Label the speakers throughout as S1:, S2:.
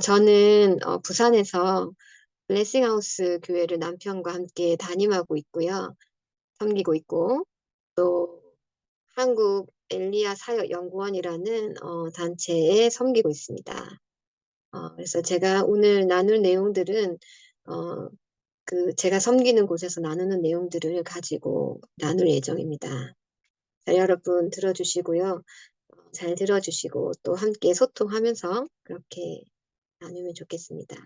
S1: 저는 부산에서 블레싱하우스 교회를 남편과 함께 담임하고 있고요. 섬기고 있고, 또 한국 엘리야 사역 연구원이라는 단체에 섬기고 있습니다. 그래서 제가 오늘 나눌 내용들은 어, 제가 섬기는 곳에서 나누는 내용들을 가지고 나눌 예정입니다. 자, 여러분 들어주시고요. 잘 들어주시고 또 함께 소통하면서 그렇게 나누면 좋겠습니다.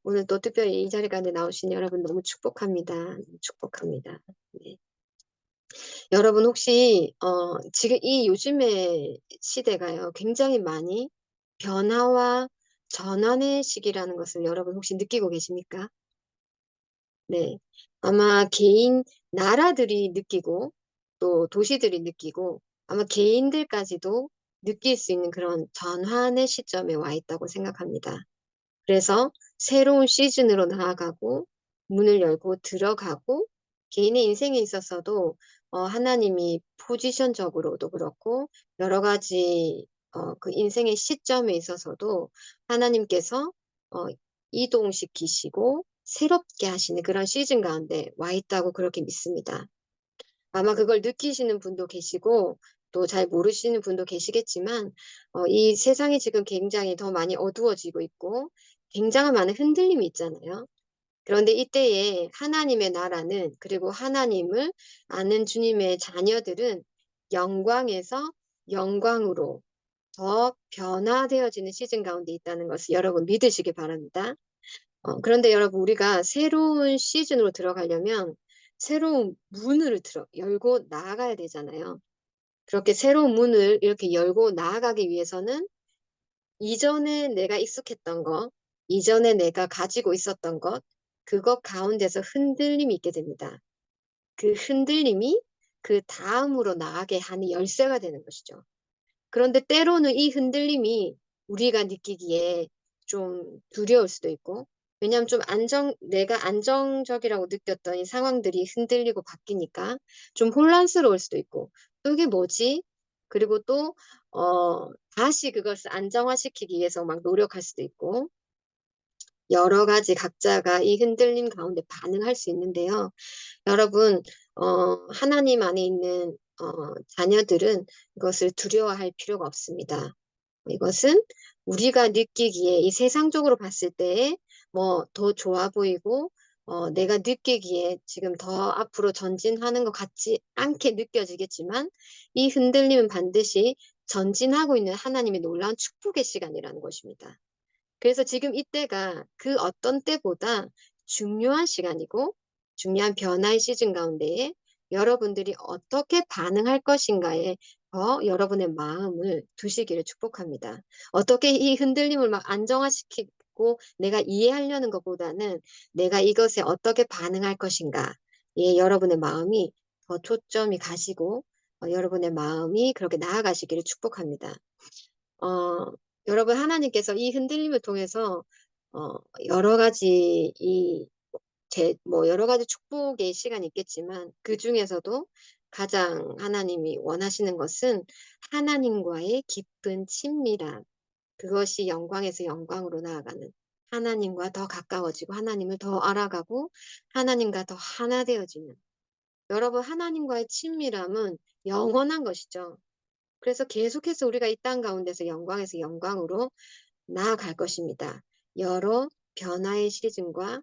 S1: 오늘 또 특별히 이 자리 가운데 나오신 여러분 너무 축복합니다. 축복합니다. 네. 여러분 혹시 지금 이 요즘의 시대가요 굉장히 많이 변화와 전환의 시기라는 것을 여러분 혹시 느끼고 계십니까? 네. 아마 나라들이 느끼고 또 도시들이 느끼고 아마 개인들까지도 느낄 수 있는 그런 전환의 시점에 와 있다고 생각합니다. 그래서 새로운 시즌으로 나아가고 문을 열고 들어가고 개인의 인생에 있어서도 하나님이 포지션적으로도 그렇고 여러 가지 그 인생의 시점에 있어서도 하나님께서 어, 이동시키시고 새롭게 하시는 그런 시즌 가운데 와 있다고 그렇게 믿습니다. 아마 그걸 느끼시는 분도 계시고 또 잘 모르시는 분도 계시겠지만 이 세상이 지금 굉장히 더 많이 어두워지고 있고 굉장한 많은 흔들림이 있잖아요. 그런데 이때에 하나님의 나라는 그리고 하나님을 아는 주님의 자녀들은 영광에서 영광으로 더 변화되어지는 시즌 가운데 있다는 것을 여러분 믿으시기 바랍니다. 그런데 여러분, 우리가 새로운 시즌으로 들어가려면 새로운 문을 열고 나아가야 되잖아요. 그렇게 새로운 문을 이렇게 열고 나아가기 위해서는 이전에 내가 익숙했던 것, 이전에 내가 가지고 있었던 것, 그것 가운데서 흔들림이 있게 됩니다. 그 흔들림이 그 다음으로 나아가게 하는 열쇠가 되는 것이죠. 그런데 때로는 이 흔들림이 우리가 느끼기에 좀 두려울 수도 있고, 왜냐하면 내가 안정적이라고 느꼈던 이 상황들이 흔들리고 바뀌니까 좀 혼란스러울 수도 있고, 또 이게 뭐지? 그리고 또, 다시 그것을 안정화시키기 위해서 막 노력할 수도 있고, 여러 가지 각자가 이 흔들림 가운데 반응할 수 있는데요. 여러분, 하나님 안에 있는 자녀들은 이것을 두려워할 필요가 없습니다. 이것은 우리가 느끼기에 이 세상적으로 봤을 때에 뭐 더 좋아 보이고 내가 느끼기에 지금 더 앞으로 전진하는 것 같지 않게 느껴지겠지만 이 흔들림은 반드시 전진하고 있는 하나님의 놀라운 축복의 시간이라는 것입니다. 그래서 지금 이때가 그 어떤 때보다 중요한 시간이고 중요한 변화의 시즌 가운데에 여러분들이 어떻게 반응할 것인가에 더 여러분의 마음을 두시기를 축복합니다. 어떻게 이 흔들림을 막 안정화시키고 내가 이해하려는 것보다는 내가 이것에 어떻게 반응할 것인가. 예, 여러분의 마음이 더 초점이 가시고 여러분의 마음이 그렇게 나아가시기를 축복합니다. 어, 여러분, 하나님께서 이 흔들림을 통해서, 어, 여러 가지, 여러 가지 축복의 시간이 있겠지만, 그 중에서도 가장 하나님이 원하시는 것은 하나님과의 깊은 친밀함, 그것이 영광에서 영광으로 나아가는 하나님과 더 가까워지고, 하나님을 더 알아가고, 하나님과 더 하나 되어지는. 여러분, 하나님과의 친밀함은 영원한 것이죠. 그래서 계속해서 우리가 이 땅 가운데서 영광에서 영광으로 나아갈 것입니다. 여러 변화의 시즌과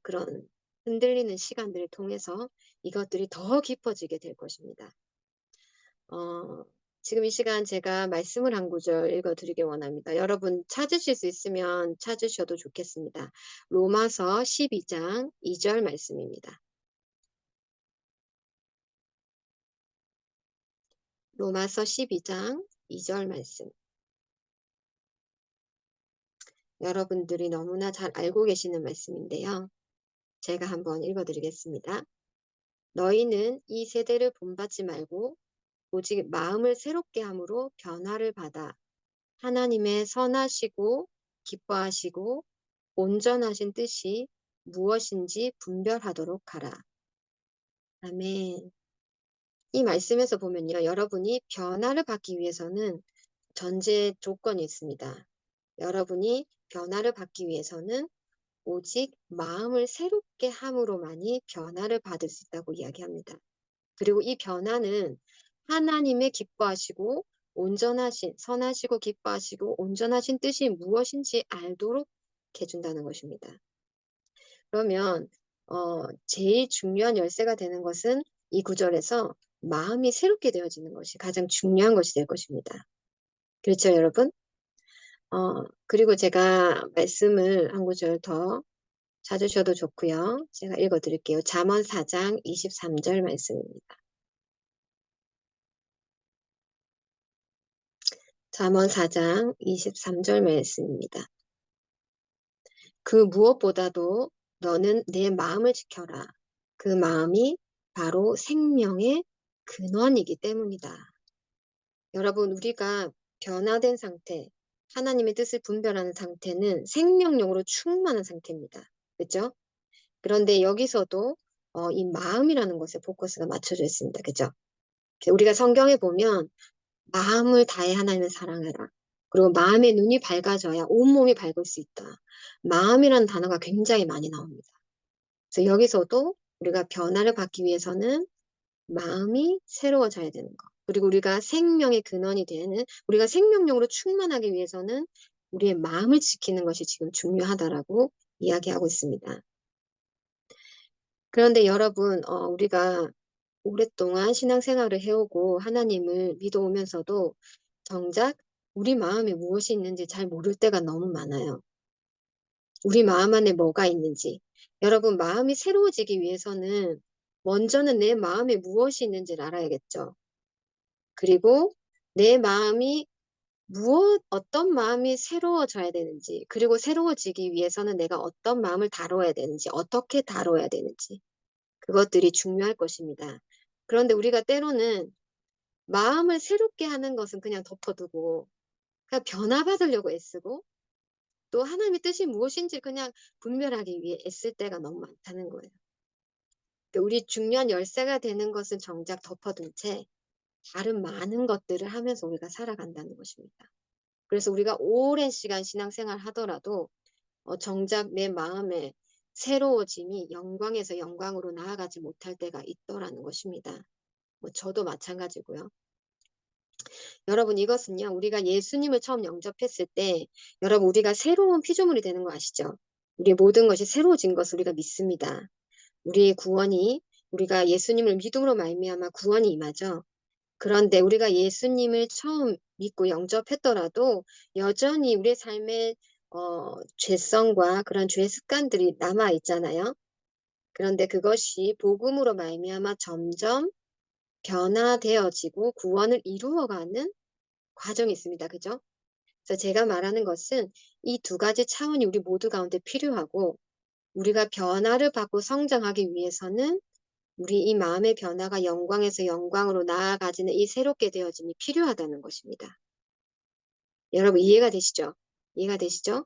S1: 그런 흔들리는 시간들을 통해서 이것들이 더 깊어지게 될 것입니다. 어, 지금 이 시간 제가 말씀을 한 구절 읽어드리기 원합니다. 여러분 찾으실 수 있으면 찾으셔도 좋겠습니다. 로마서 12장 2절 말씀입니다. 로마서 12장 2절 말씀. 여러분들이 너무나 잘 알고 계시는 말씀인데요. 제가 한번 읽어드리겠습니다. 너희는 이 세대를 본받지 말고 오직 마음을 새롭게 함으로 변화를 받아 하나님의 선하시고 기뻐하시고 온전하신 뜻이 무엇인지 분별하도록 하라. 아멘. 이 말씀에서 보면요. 여러분이 변화를 받기 위해서는 전제 조건이 있습니다. 여러분이 변화를 받기 위해서는 오직 마음을 새롭게 함으로만이 변화를 받을 수 있다고 이야기합니다. 그리고 이 변화는 하나님의 기뻐하시고 온전하신, 선하시고 기뻐하시고 온전하신 뜻이 무엇인지 알도록 해준다는 것입니다. 그러면 제일 중요한 열쇠가 되는 것은 이 구절에서 마음이 새롭게 되어지는 것이 가장 중요한 것이 될 것입니다. 그렇죠, 여러분? 그리고 제가 말씀을 한 구절 더 찾으셔도 좋고요. 제가 읽어드릴게요. 잠언 4장 23절 말씀입니다. 잠언 4장 23절 말씀입니다. 그 무엇보다도 너는 내 마음을 지켜라. 그 마음이 바로 생명의 근원이기 때문이다. 여러분, 우리가 변화된 상태, 하나님의 뜻을 분별하는 상태는 생명력으로 충만한 상태입니다. 그렇죠? 그런데 여기서도 이 마음이라는 것에 포커스가 맞춰져 있습니다. 그죠? 우리가 성경에 보면 마음을 다해 하나님을 사랑해라. 그리고 마음의 눈이 밝아져야 온몸이 밝을 수 있다. 마음이라는 단어가 굉장히 많이 나옵니다. 그래서 여기서도 우리가 변화를 받기 위해서는 마음이 새로워져야 되는 것. 그리고 우리가 생명의 근원이 되는, 우리가 생명력으로 충만하기 위해서는 우리의 마음을 지키는 것이 지금 중요하다라고 이야기하고 있습니다. 그런데 여러분, 우리가 오랫동안 신앙생활을 해오고 하나님을 믿어오면서도 정작 우리 마음에 무엇이 있는지 잘 모를 때가 너무 많아요. 우리 마음 안에 뭐가 있는지. 여러분, 마음이 새로워지기 위해서는 먼저는 내 마음에 무엇이 있는지를 알아야겠죠. 그리고 내 마음이 어떤 마음이 새로워져야 되는지, 그리고 새로워지기 위해서는 내가 어떤 마음을 다뤄야 되는지, 어떻게 다뤄야 되는지. 그것들이 중요할 것입니다. 그런데 우리가 때로는 마음을 새롭게 하는 것은 그냥 덮어두고 그냥 변화받으려고 애쓰고 또 하나님의 뜻이 무엇인지 그냥 분별하기 위해 애쓸 때가 너무 많다는 거예요. 우리 중요한 열쇠가 되는 것은 정작 덮어둔 채 다른 많은 것들을 하면서 우리가 살아간다는 것입니다. 그래서 우리가 오랜 시간 신앙생활 하더라도 정작 내 마음에 새로워짐이 영광에서 영광으로 나아가지 못할 때가 있더라는 것입니다. 저도 마찬가지고요. 여러분 이것은요. 우리가 예수님을 처음 영접했을 때 여러분 우리가 새로운 피조물이 되는 거 아시죠? 우리의 모든 것이 새로워진 것을 우리가 믿습니다. 우리의 구원이 우리가 예수님을 믿음으로 말미암아 구원이 임하죠. 그런데 우리가 예수님을 처음 믿고 영접했더라도 여전히 우리의 삶에 죄성과 그런 죄 습관들이 남아 있잖아요. 그런데 그것이 복음으로 말미암아 점점 변화되어지고 구원을 이루어가는 과정이 있습니다. 그죠? 그래서 제가 말하는 것은 이 두 가지 차원이 우리 모두 가운데 필요하고 우리가 변화를 받고 성장하기 위해서는 우리 이 마음의 변화가 영광에서 영광으로 나아가지는 이 새롭게 되어짐이 필요하다는 것입니다. 여러분 이해가 되시죠? 이해가 되시죠?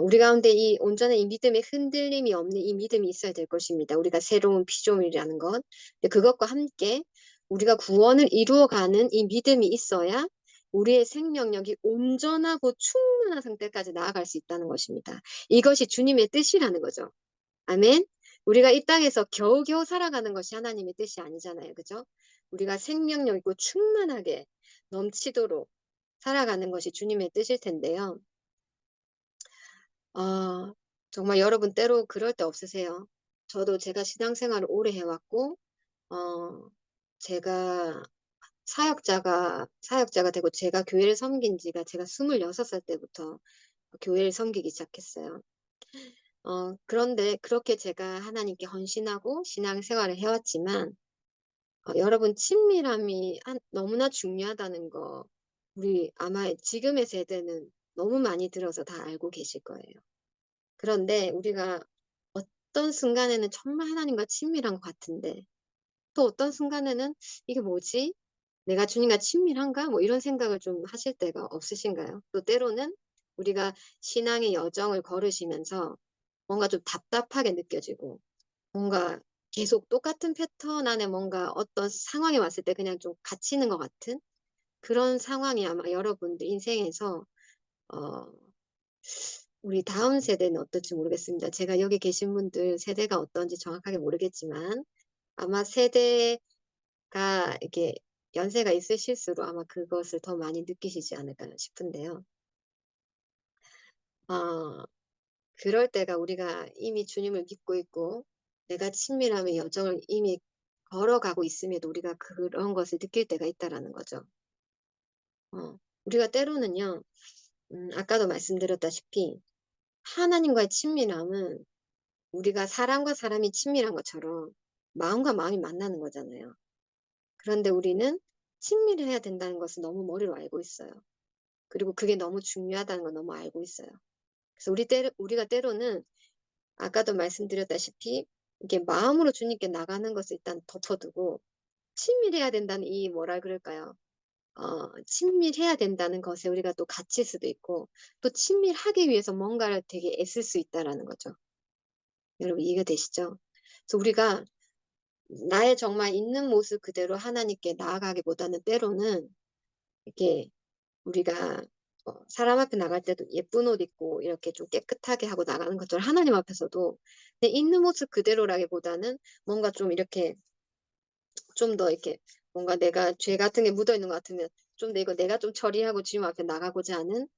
S1: 우리 가운데 이 온전한 이 믿음의 흔들림이 없는 이 믿음이 있어야 될 것입니다. 우리가 새로운 피조물이라는 것. 근데 그것과 함께 우리가 구원을 이루어가는 이 믿음이 있어야 우리의 생명력이 온전하고 충만한 상태까지 나아갈 수 있다는 것입니다. 이것이 주님의 뜻이라는 거죠. 아멘. 우리가 이 땅에서 겨우겨우 살아가는 것이 하나님의 뜻이 아니잖아요. 그죠? 우리가 생명력 있고 충만하게 넘치도록 살아가는 것이 주님의 뜻일 텐데요. 정말 여러분 때로 그럴 때 없으세요? 저도 제가 신앙생활을 오래 해왔고, 제가 사역자가 되고 제가 교회를 섬긴 지가 제가 26살 때부터 교회를 섬기기 시작했어요. 그런데 그렇게 제가 하나님께 헌신하고 신앙생활을 해왔지만, 여러분 친밀함이 너무나 중요하다는 거 우리 아마 지금의 세대는 너무 많이 들어서 다 알고 계실 거예요. 그런데 우리가 어떤 순간에는 정말 하나님과 친밀한 것 같은데 또 어떤 순간에는 이게 뭐지? 내가 주님과 친밀한가? 뭐 이런 생각을 좀 하실 때가 없으신가요? 또 때로는 우리가 신앙의 여정을 걸으시면서 뭔가 좀 답답하게 느껴지고 뭔가 계속 똑같은 패턴 안에 뭔가 어떤 상황이 왔을 때 그냥 좀 갇히는 것 같은 그런 상황이 아마 여러분들 인생에서 어, 우리 다음 세대는 어떨지 모르겠습니다. 제가 여기 계신 분들 세대가 어떤지 정확하게 모르겠지만 아마 세대가 이렇게 연세가 있으실수록 아마 그것을 더 많이 느끼시지 않을까 싶은데요. 어, 그럴 때가 우리가 이미 주님을 믿고 있고 내가 친밀함의 여정을 이미 걸어가고 있음에도 우리가 그런 것을 느낄 때가 있다라는 거죠. 우리가 때로는요, 아까도 말씀드렸다시피 하나님과의 친밀함은 우리가 사람과 사람이 친밀한 것처럼 마음과 마음이 만나는 거잖아요. 그런데 우리는 친밀해야 된다는 것을 너무 머리로 알고 있어요. 그리고 그게 너무 중요하다는 걸 너무 알고 있어요. 그래서 우리가 때로는 아까도 말씀드렸다시피 이게 마음으로 주님께 나가는 것을 일단 덮어두고 친밀해야 된다는 이 뭐라 그럴까요? 친밀해야 된다는 것에 우리가 또 갇힐 수도 있고 또 친밀하기 위해서 뭔가를 되게 애쓸 수 있다라는 거죠. 여러분 이해가 되시죠? 그래서 우리가 나의 정말 있는 모습 그대로 하나님께 나아가기보다는 때로는 이렇게 우리가 사람 앞에 나갈 때도 예쁜 옷 입고 이렇게 좀 깨끗하게 하고 나가는 것처럼 하나님 앞에서도 내 있는 모습 그대로라기보다는 뭔가 좀 이렇게 좀 더 이렇게 뭔가 내가 죄 같은 게 묻어 있는 것 같으면 좀 이거 내가 좀 처리하고 주님 앞에 나가고자 하는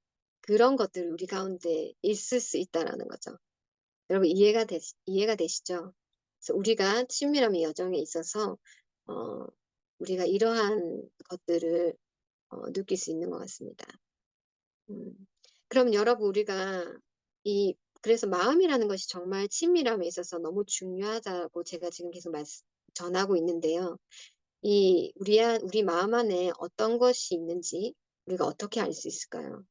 S1: 그런 것들 우리 가운데 있을 수 있다라는 거죠. 여러분 이해가 되시죠? 그래서 우리가 친밀함의 여정에 있어서 어, 우리가 이러한 것들을 느낄 수 있는 것 같습니다. 음. 그럼 여러분 우리가 그래서 마음이라는 것이 정말 친밀함에 있어서 너무 중요하다고 제가 지금 계속 전하고 있는데요. 우리 마음 안에 어떤 것이 있는지 우리가 어떻게 알 수 있을까요?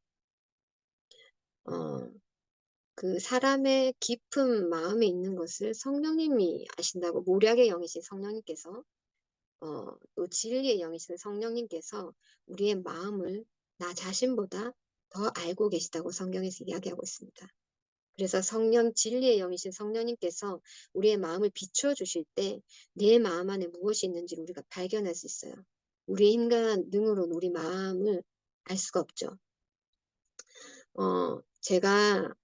S1: 어, 그 사람의 깊은 마음에 있는 것을 성령님이 아신다고 모략의 영이신 성령님께서 또 진리의 영이신 성령님께서 우리의 마음을 나 자신보다 더 알고 계시다고 성경에서 이야기하고 있습니다. 그래서 진리의 영이신 성령님께서 우리의 마음을 비추어 주실 때 내 마음 안에 무엇이 있는지를 우리가 발견할 수 있어요. 우리 인간 능으로는 우리 마음을 알 수가 없죠. 제가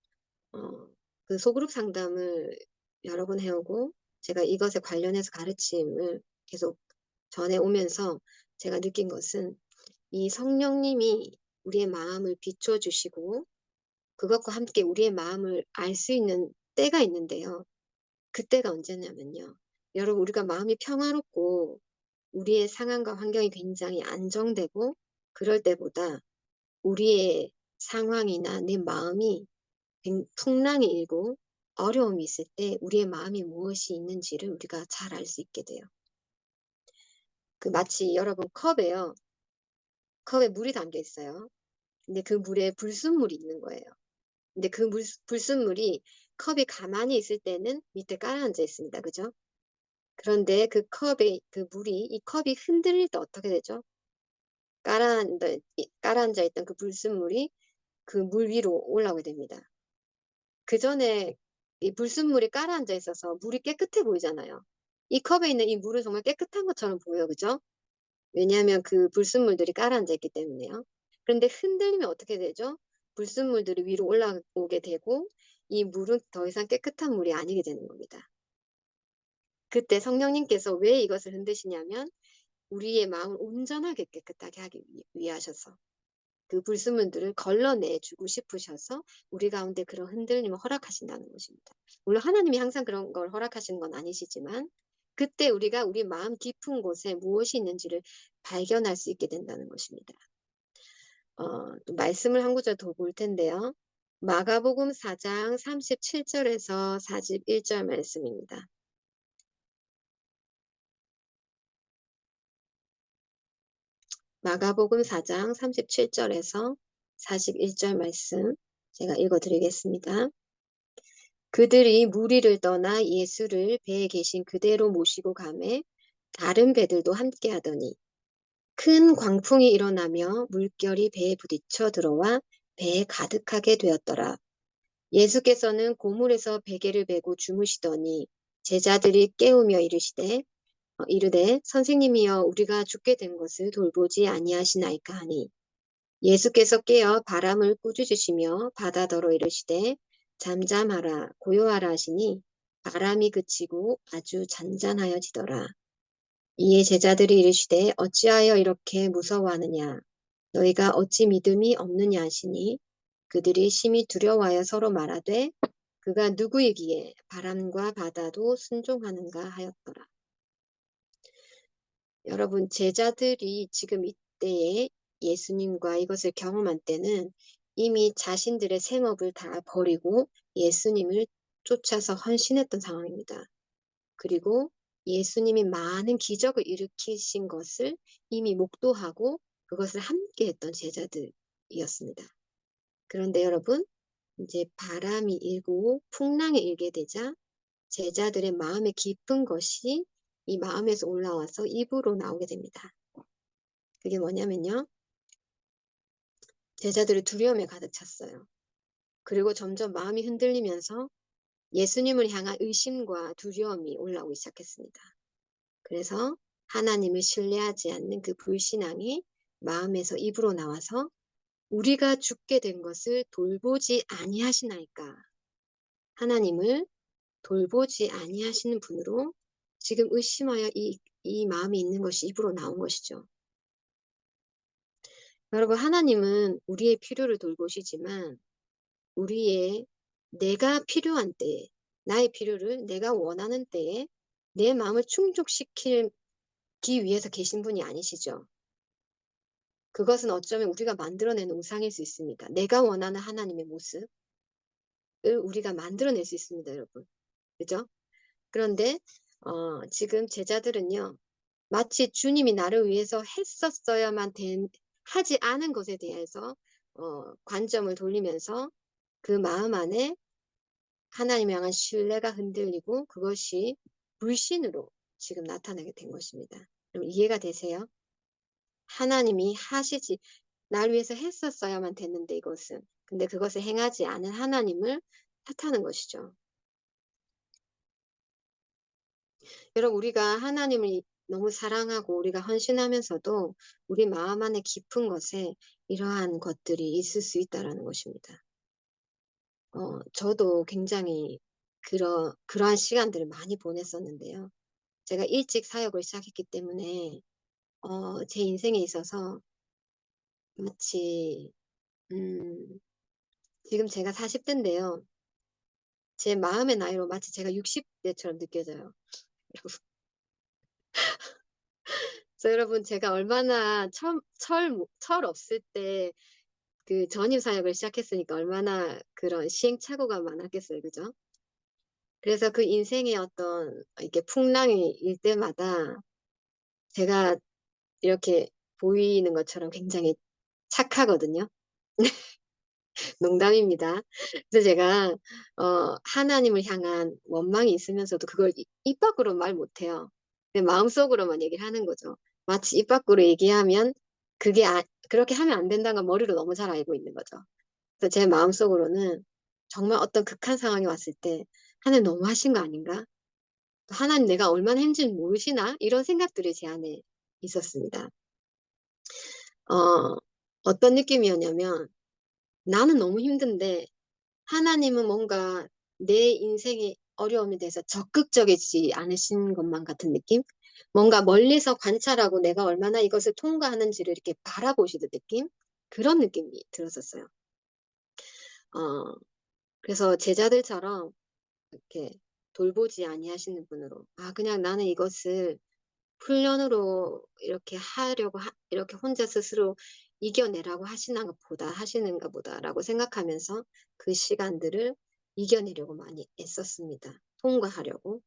S1: 그 소그룹 상담을 여러 번 해오고 제가 이것에 관련해서 가르침을 계속 전해오면서 제가 느낀 것은 이 성령님이 우리의 마음을 비추어 주시고 그것과 함께 우리의 마음을 알 수 있는 때가 있는데요. 그때가 언제냐면요. 여러분 우리가 마음이 평화롭고 우리의 상황과 환경이 굉장히 안정되고 그럴 때보다 우리의 상황이나 내 마음이 풍랑이 일고 어려움이 있을 때 우리의 마음이 무엇이 있는지를 우리가 잘 알 수 있게 돼요. 그 마치 여러분 컵에 물이 담겨 있어요. 근데 그 물에 불순물이 있는 거예요. 근데 그 불순물이 컵이 가만히 있을 때는 밑에 깔아앉아 있습니다. 그죠? 그런데 그 컵에 그 물이 이 컵이 흔들릴 때 어떻게 되죠? 깔아앉아 있던 그 불순물이 그 물 위로 올라오게 됩니다. 그 전에 이 불순물이 깔아앉아 있어서 물이 깨끗해 보이잖아요. 이 컵에 있는 이 물은 정말 깨끗한 것처럼 보여요. 그죠? 왜냐하면 그 불순물들이 깔아앉아 있기 때문에요. 그런데 흔들리면 어떻게 되죠? 불순물들이 위로 올라오게 되고 이 물은 더 이상 깨끗한 물이 아니게 되는 겁니다. 그때 성령님께서 왜 이것을 흔드시냐면 우리의 마음을 온전하게 깨끗하게 하기 위하셔서 그 불순물들을 걸러내주고 싶으셔서 우리 가운데 그런 흔들림을 허락하신다는 것입니다. 물론 하나님이 항상 그런 걸 허락하시는 건 아니시지만 그때 우리가 우리 마음 깊은 곳에 무엇이 있는지를 발견할 수 있게 된다는 것입니다. 또 말씀을 한 구절 더 볼 텐데요. 마가복음 4장 37절에서 41절 말씀입니다. 마가복음 4장 37절에서 41절 말씀 제가 읽어드리겠습니다. 그들이 무리를 떠나 예수를 배에 계신 그대로 모시고 가매 다른 배들도 함께 하더니 큰 광풍이 일어나며 물결이 배에 부딪혀 들어와 배에 가득하게 되었더라. 예수께서는 고물에서 베개를 베고 주무시더니 제자들이 깨우며 이르되 선생님이여 우리가 죽게 된 것을 돌보지 아니하시나이까 하니 예수께서 깨어 바람을 꾸짖으시며 바다더러 이르시되 잠잠하라 고요하라 하시니 바람이 그치고 아주 잔잔하여지더라. 이에 제자들이 이르시되 어찌하여 이렇게 무서워하느냐 너희가 어찌 믿음이 없느냐 하시니 그들이 심히 두려워하여 서로 말하되 그가 누구이기에 바람과 바다도 순종하는가 하였더라. 여러분, 제자들이 지금 이때에 예수님과 이것을 경험한 때는 이미 자신들의 생업을 다 버리고 예수님을 쫓아서 헌신했던 상황입니다. 그리고 예수님이 많은 기적을 일으키신 것을 이미 목도하고 그것을 함께 했던 제자들이었습니다. 그런데 여러분, 이제 바람이 일고 풍랑이 일게 되자 제자들의 마음에 깊은 것이 이 마음에서 올라와서 입으로 나오게 됩니다. 그게 뭐냐면요. 제자들이 두려움에 가득 찼어요. 그리고 점점 마음이 흔들리면서 예수님을 향한 의심과 두려움이 올라오기 시작했습니다. 그래서 하나님을 신뢰하지 않는 그 불신앙이 마음에서 입으로 나와서 우리가 죽게 된 것을 돌보지 아니하시나이까. 하나님을 돌보지 아니하시는 분으로 지금 의심하여 이 마음이 있는 것이 입으로 나온 것이죠. 여러분, 하나님은 우리의 필요를 돌보시지만 우리의 내가 필요한 때에 나의 필요를 내가 원하는 때에 내 마음을 충족시키기 위해서 계신 분이 아니시죠. 그것은 어쩌면 우리가 만들어내는 우상일 수 있습니다. 내가 원하는 하나님의 모습을 우리가 만들어낼 수 있습니다, 여러분. 그죠? 그런데 지금 제자들은요. 마치 주님이 나를 위해서 했었어야만 하지 않은 것에 대해서 관점을 돌리면서 그 마음 안에 하나님을 향한 신뢰가 흔들리고 그것이 불신으로 지금 나타나게 된 것입니다. 그럼 이해가 되세요? 하나님이 하시지 날 위해서 했었어야만 됐는데 이것은 근데 그것을 행하지 않은 하나님을 탓하는 것이죠. 여러분 우리가 하나님을 너무 사랑하고 우리가 헌신하면서도 우리 마음 안에 깊은 것에 이러한 것들이 있을 수 있다라는 것입니다. 저도 굉장히 그러한 시간들을 많이 보냈었는데요. 제가 일찍 사역을 시작했기 때문에 제 인생에 있어서 마치 지금 제가 40대인데요. 제 마음의 나이로 마치 제가 60대처럼 느껴져요. 그래서 여러분 제가 얼마나 철 없을 때 그 전임 사역을 시작했으니까 얼마나 그런 시행착오가 많았겠어요. 그죠? 그래서 그 인생의 어떤 이렇게 풍랑이 일 때마다 제가 이렇게 보이는 것처럼 굉장히 착하거든요. 농담입니다. 그래서 제가 하나님을 향한 원망이 있으면서도 그걸 입 밖으로 말 못해요. 마음속으로만 얘기를 하는 거죠. 마치 입 밖으로 얘기하면 그게 그렇게 하면 안 된다는 걸 머리로 너무 잘 알고 있는 거죠. 그래서 제 마음속으로는 정말 어떤 극한 상황이 왔을 때 하나님 너무 하신 거 아닌가? 하나님 내가 얼마나 힘든지 모르시나? 이런 생각들이 제 안에 있었습니다. 어떤 느낌이었냐면 나는 너무 힘든데 하나님은 뭔가 내 인생의 어려움에 대해서 적극적이지 않으신 것만 같은 느낌? 뭔가 멀리서 관찰하고 내가 얼마나 이것을 통과하는지를 이렇게 바라보시는 느낌? 그런 느낌이 들었었어요. 어, 그래서 제자들처럼 이렇게 돌보지 아니하시는 분으로, 그냥 나는 이것을 훈련으로 이렇게 이렇게 혼자 스스로 이겨내라고 하시는가 보다라고 생각하면서 그 시간들을 이겨내려고 많이 애썼습니다. 통과하려고.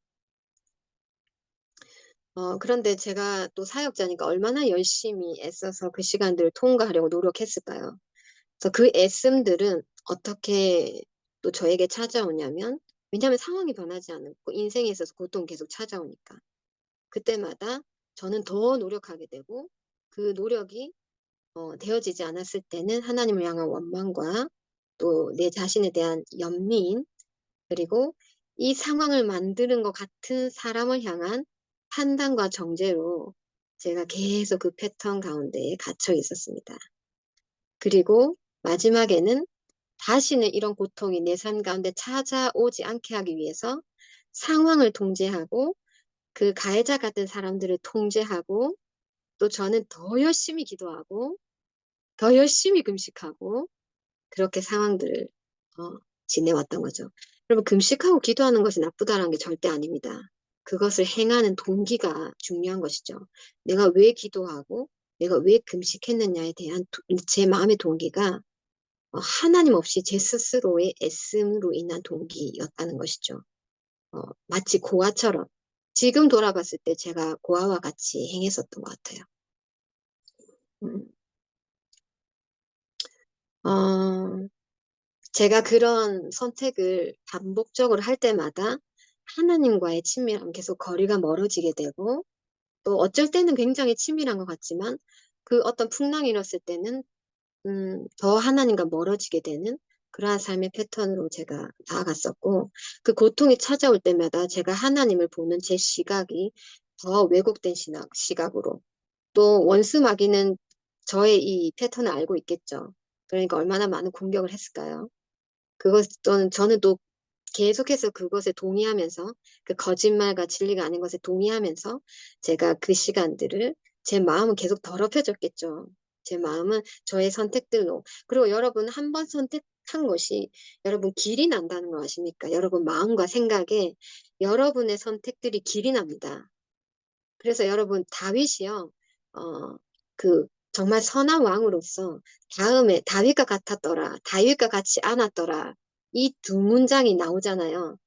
S1: 그런데 제가 또 사역자니까 얼마나 열심히 애써서 그 시간들을 통과하려고 노력했을까요? 그래서 그 애씀들은 어떻게 또 저에게 찾아오냐면, 왜냐하면 상황이 변하지 않고 인생에 있어서 고통 계속 찾아오니까. 그때마다 저는 더 노력하게 되고 그 노력이 되어지지 않았을 때는 하나님을 향한 원망과 또 내 자신에 대한 연민 그리고 이 상황을 만드는 것 같은 사람을 향한 판단과 정죄로 제가 계속 그 패턴 가운데 갇혀 있었습니다. 그리고 마지막에는 다시는 이런 고통이 내 삶 가운데 찾아오지 않게 하기 위해서 상황을 통제하고 그 가해자 같은 사람들을 통제하고 또 저는 더 열심히 기도하고 더 열심히 금식하고 그렇게 상황들을 어, 지내왔던 거죠. 여러분, 금식하고 기도하는 것이 나쁘다는 게 절대 아닙니다. 그것을 행하는 동기가 중요한 것이죠. 내가 왜 기도하고 내가 왜 금식했느냐에 대한 제 마음의 동기가 하나님 없이 제 스스로의 애씀으로 인한 동기였다는 것이죠. 마치 고아처럼 지금 돌아봤을 때 제가 고아와 같이 행했었던 것 같아요. 음, 어, 제가 그런 선택을 반복적으로 할 때마다 하나님과의 친밀함 계속 거리가 멀어지게 되고 또 어쩔 때는 굉장히 친밀한 것 같지만 그 어떤 풍랑이 일었을 때는 더 하나님과 멀어지게 되는 그러한 삶의 패턴으로 제가 나아갔었고 그 고통이 찾아올 때마다 제가 하나님을 보는 제 시각이 더 왜곡된 시각으로 또 원수 마귀는 저의 이 패턴을 알고 있겠죠. 그러니까 얼마나 많은 공격을 했을까요? 저는 또 계속해서 그것에 동의하면서 그 거짓말과 진리가 아닌 것에 동의하면서 제가 그 시간들을 제 마음은 계속 더럽혀졌겠죠. 제 마음은 저의 선택들로. 그리고 여러분 한 번 선택한 것이 여러분 길이 난다는 거 아십니까? 여러분 마음과 생각에 여러분의 선택들이 길이 납니다. 그래서 여러분 다윗이요. 어, 그 정말 선한 왕으로서 다음에 다윗과 같았더라. 다윗과 같이 않았더라. 이 두 문장이 나오잖아요.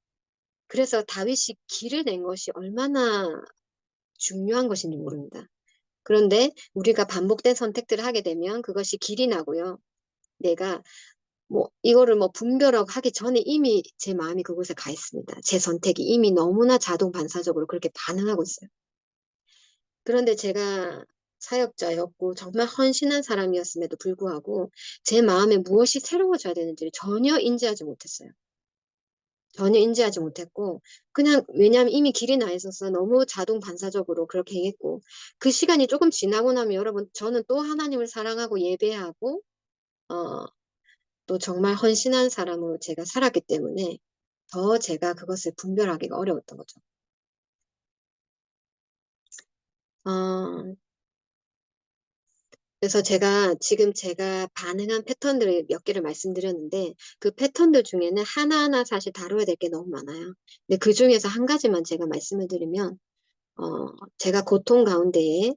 S1: 그래서 다윗이 길을 낸 것이 얼마나 중요한 것인지 모릅니다. 그런데 우리가 반복된 선택들을 하게 되면 그것이 길이 나고요. 내가 뭐 이거를 뭐 분별하고 하기 전에 이미 제 마음이 그곳에 가 있습니다. 제 선택이 이미 너무나 자동 반사적으로 그렇게 반응하고 있어요. 그런데 제가 사역자였고 정말 헌신한 사람이었음에도 불구하고 제 마음에 무엇이 새로워져야 되는지를 전혀 인지하지 못했어요. 전혀 인지하지 못했고 그냥 왜냐하면 이미 길이 나 있어서 너무 자동 반사적으로 그렇게 했고 그 시간이 조금 지나고 나면 여러분 저는 또 하나님을 사랑하고 예배하고 어, 또 정말 헌신한 사람으로 제가 살았기 때문에 더 제가 그것을 분별하기가 어려웠던 거죠. 어, 그래서 지금 제가 반응한 패턴들을 몇 개를 말씀드렸는데 그 패턴들 중에는 하나하나 사실 다뤄야 될 게 너무 많아요. 근데 그 중에서 한 가지만 제가 말씀을 드리면, 제가 고통 가운데에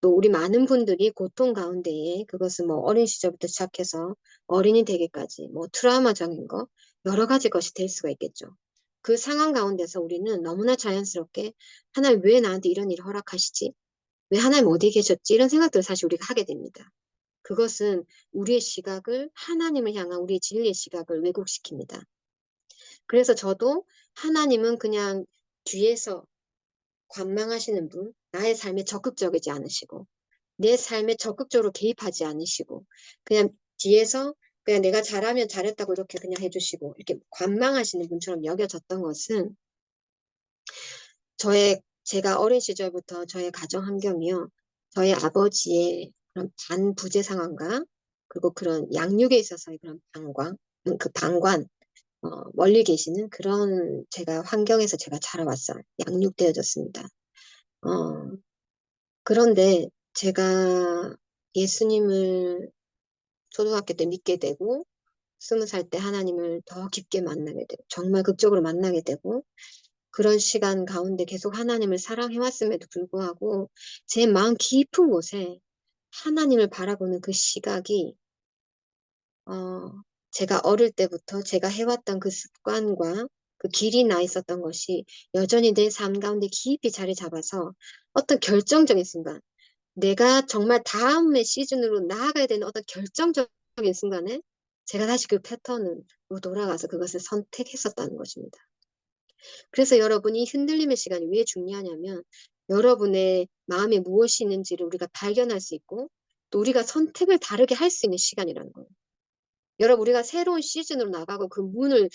S1: 또 우리 많은 분들이 고통 가운데에 그것은 뭐 어린 시절부터 시작해서 어린이 되기까지 뭐 트라우마적인 거 여러 가지 것이 될 수가 있겠죠. 그 상황 가운데서 우리는 너무나 자연스럽게 하나님 왜 나한테 이런 일을 허락하시지? 왜 하나님 어디 계셨지? 이런 생각들을 사실 우리가 하게 됩니다. 그것은 우리의 시각을 하나님을 향한 우리의 진리의 시각을 왜곡시킵니다. 그래서 저도 하나님은 그냥 뒤에서 관망하시는 분, 나의 삶에 적극적이지 않으시고 내 삶에 적극적으로 개입하지 않으시고 그냥 뒤에서 그냥 내가 잘하면 잘했다고 이렇게 그냥 해주시고 이렇게 관망하시는 분처럼 여겨졌던 것은 제가 어린 시절부터 저의 가정 환경이요. 저희 아버지의 그런 반부재 상황과 그리고 그런 양육에 있어서의 그런 방관, 멀리 계시는 그런 제가 환경에서 제가 자라왔어요. 양육되어졌습니다. 어, 그런데 제가 예수님을 초등학교 때 믿게 되고, 20살 때 하나님을 더 깊게 만나게 되고, 정말 극적으로 만나게 되고, 그런 시간 가운데 계속 하나님을 사랑해왔음에도 불구하고 제 마음 깊은 곳에 하나님을 바라보는 그 시각이 어, 제가 어릴 때부터 제가 해왔던 그 습관과 그 길이 나 있었던 것이 여전히 내 삶 가운데 깊이 자리 잡아서 어떤 결정적인 순간 내가 정말 다음의 시즌으로 나아가야 되는 어떤 결정적인 순간에 제가 다시 그 패턴으로 돌아가서 그것을 선택했었다는 것입니다. 그래서 여러분이 흔들림의 시간이 왜 중요하냐면 여러분의 마음에 무엇이 있는지를 우리가 발견할 수 있고 또 우리가 선택을 다르게 할 수 있는 시간이라는 거예요. 여러분 우리가 새로운 시즌으로 나가고 그 문을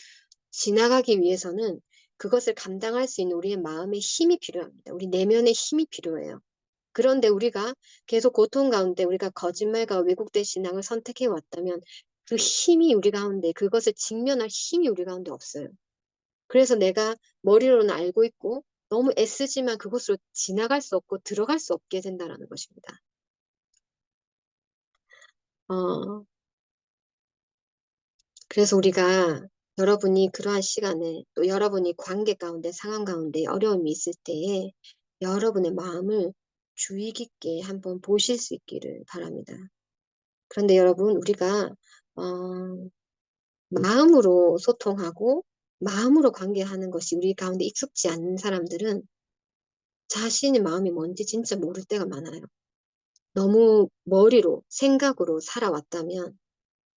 S1: 지나가기 위해서는 그것을 감당할 수 있는 우리의 마음의 힘이 필요합니다. 우리 내면의 힘이 필요해요. 그런데 우리가 계속 고통 가운데 우리가 거짓말과 왜곡된 신앙을 선택해 왔다면 그 힘이 우리 가운데, 그것을 직면할 힘이 우리 가운데 없어요. 그래서 내가 머리로는 알고 있고 너무 애쓰지만 그곳으로 지나갈 수 없고 들어갈 수 없게 된다라는 것입니다. 어, 그래서 우리가 여러분이 그러한 시간에 또 여러분이 관계 가운데 상황 가운데 어려움이 있을 때에 여러분의 마음을 주의 깊게 한번 보실 수 있기를 바랍니다. 그런데 여러분 우리가 어, 마음으로 소통하고 마음으로 관계하는 것이 우리 가운데 익숙지 않은 사람들은 자신의 마음이 뭔지 진짜 모를 때가 많아요. 너무 머리로 생각으로 살아왔다면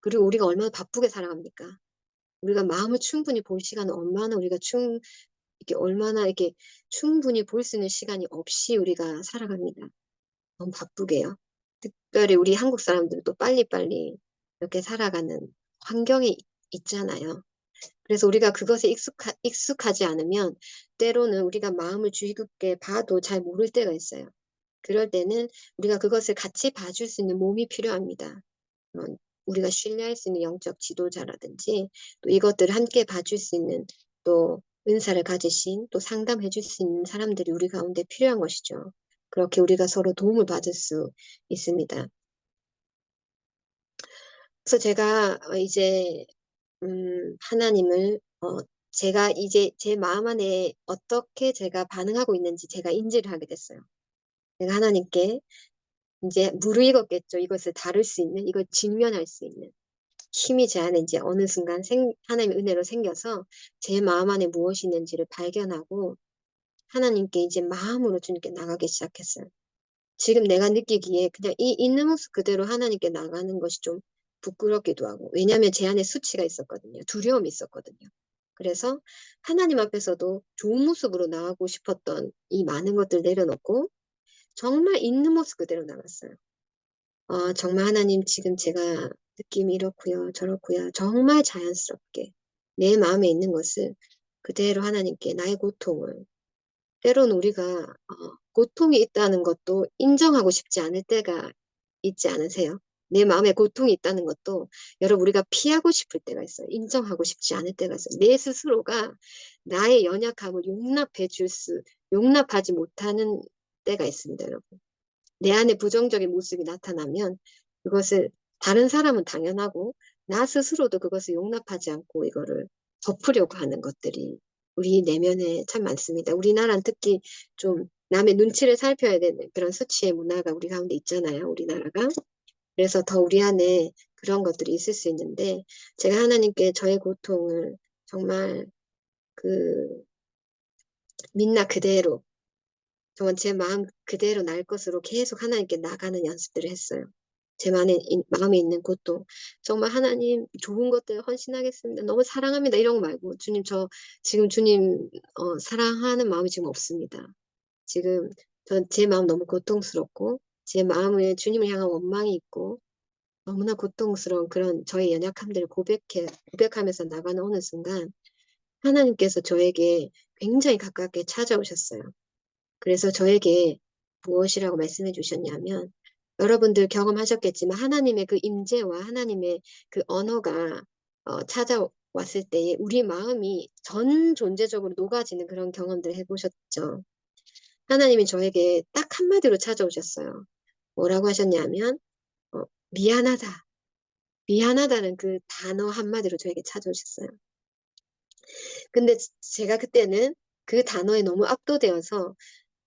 S1: 그리고 우리가 얼마나 바쁘게 살아갑니까? 우리가 마음을 충분히 볼 시간은 얼마나 우리가 이렇게 얼마나 이렇게 충분히 볼 수 있는 시간이 없이 우리가 살아갑니다. 너무 바쁘게요. 특별히 우리 한국 사람들도 빨리빨리 이렇게 살아가는 환경이 있잖아요. 그래서 우리가 그것에 익숙하지 않으면 때로는 우리가 마음을 주의 깊게 봐도 잘 모를 때가 있어요. 그럴 때는 우리가 그것을 같이 봐줄 수 있는 몸이 필요합니다. 우리가 신뢰할 수 있는 영적 지도자라든지 또 이것들을 함께 봐줄 수 있는 또 은사를 가지신 또 상담해 줄 수 있는 사람들이 우리 가운데 필요한 것이죠. 그렇게 우리가 서로 도움을 받을 수 있습니다. 그래서 제가 이제 하나님을 제가 이제 제 마음 안에 어떻게 제가 반응하고 있는지 제가 인지를 하게 됐어요. 내가 하나님께 이제 무르익었겠죠. 이것을 다룰 수 있는, 이걸 직면할 수 있는 힘이 제 안에 이제 어느 순간 하나님의 은혜로 생겨서 제 마음 안에 무엇이 있는지를 발견하고 하나님께 이제 마음으로 주님께 나가기 시작했어요. 지금 내가 느끼기에 그냥 이 있는 모습 그대로 하나님께 나가는 것이 좀 부끄럽기도 하고 왜냐하면 제 안에 수치가 있었거든요. 두려움이 있었거든요. 그래서 하나님 앞에서도 좋은 모습으로 나가고 싶었던 이 많은 것들 내려놓고 정말 있는 모습 그대로 나갔어요. 정말 하나님 지금 제가 느낌이 이렇고요, 저렇고요. 정말 자연스럽게 내 마음에 있는 것을 그대로 하나님께 나의 고통을 때로는 우리가 고통이 있다는 것도 인정하고 싶지 않을 때가 있지 않으세요? 내 마음에 고통이 있다는 것도 여러분 우리가 피하고 싶을 때가 있어요. 인정하고 싶지 않을 때가 있어요. 내 스스로가 나의 연약함을 용납하지 못하는 때가 있습니다, 여러분. 내 안에 부정적인 모습이 나타나면 그것을 다른 사람은 당연하고 나 스스로도 그것을 용납하지 않고 이거를 덮으려고 하는 것들이 우리 내면에 참 많습니다. 우리나라는 특히 좀 남의 눈치를 살펴야 되는 그런 수치의 문화가 우리 가운데 있잖아요. 우리나라가. 그래서 더 우리 안에 그런 것들이 있을 수 있는데 제가 하나님께 저의 고통을 정말 그 민나 그대로 정말 제 마음 그대로 날 것으로 계속 하나님께 나가는 연습들을 했어요. 제 마음에 있는 고통. 정말 하나님 좋은 것들 헌신하겠습니다. 너무 사랑합니다. 이런 거 말고 주님 지금 주님 사랑하는 마음이 지금 없습니다. 지금 제 마음 너무 고통스럽고 제 마음에 주님을 향한 원망이 있고 너무나 고통스러운 그런 저의 연약함들을 고백하면서 나가는 어느 순간 하나님께서 저에게 굉장히 가깝게 찾아오셨어요. 그래서 저에게 무엇이라고 말씀해 주셨냐면 여러분들 경험하셨겠지만 하나님의 그 임재와 하나님의 그 언어가 찾아왔을 때에 우리 마음이 전 존재적으로 녹아지는 그런 경험들 해보셨죠. 하나님이 저에게 딱 한마디로 찾아오셨어요. 뭐라고 하셨냐면 미안하다. 미안하다는 그 단어 한마디로 저에게 찾아오셨어요. 근데 제가 그때는 그 단어에 너무 압도되어서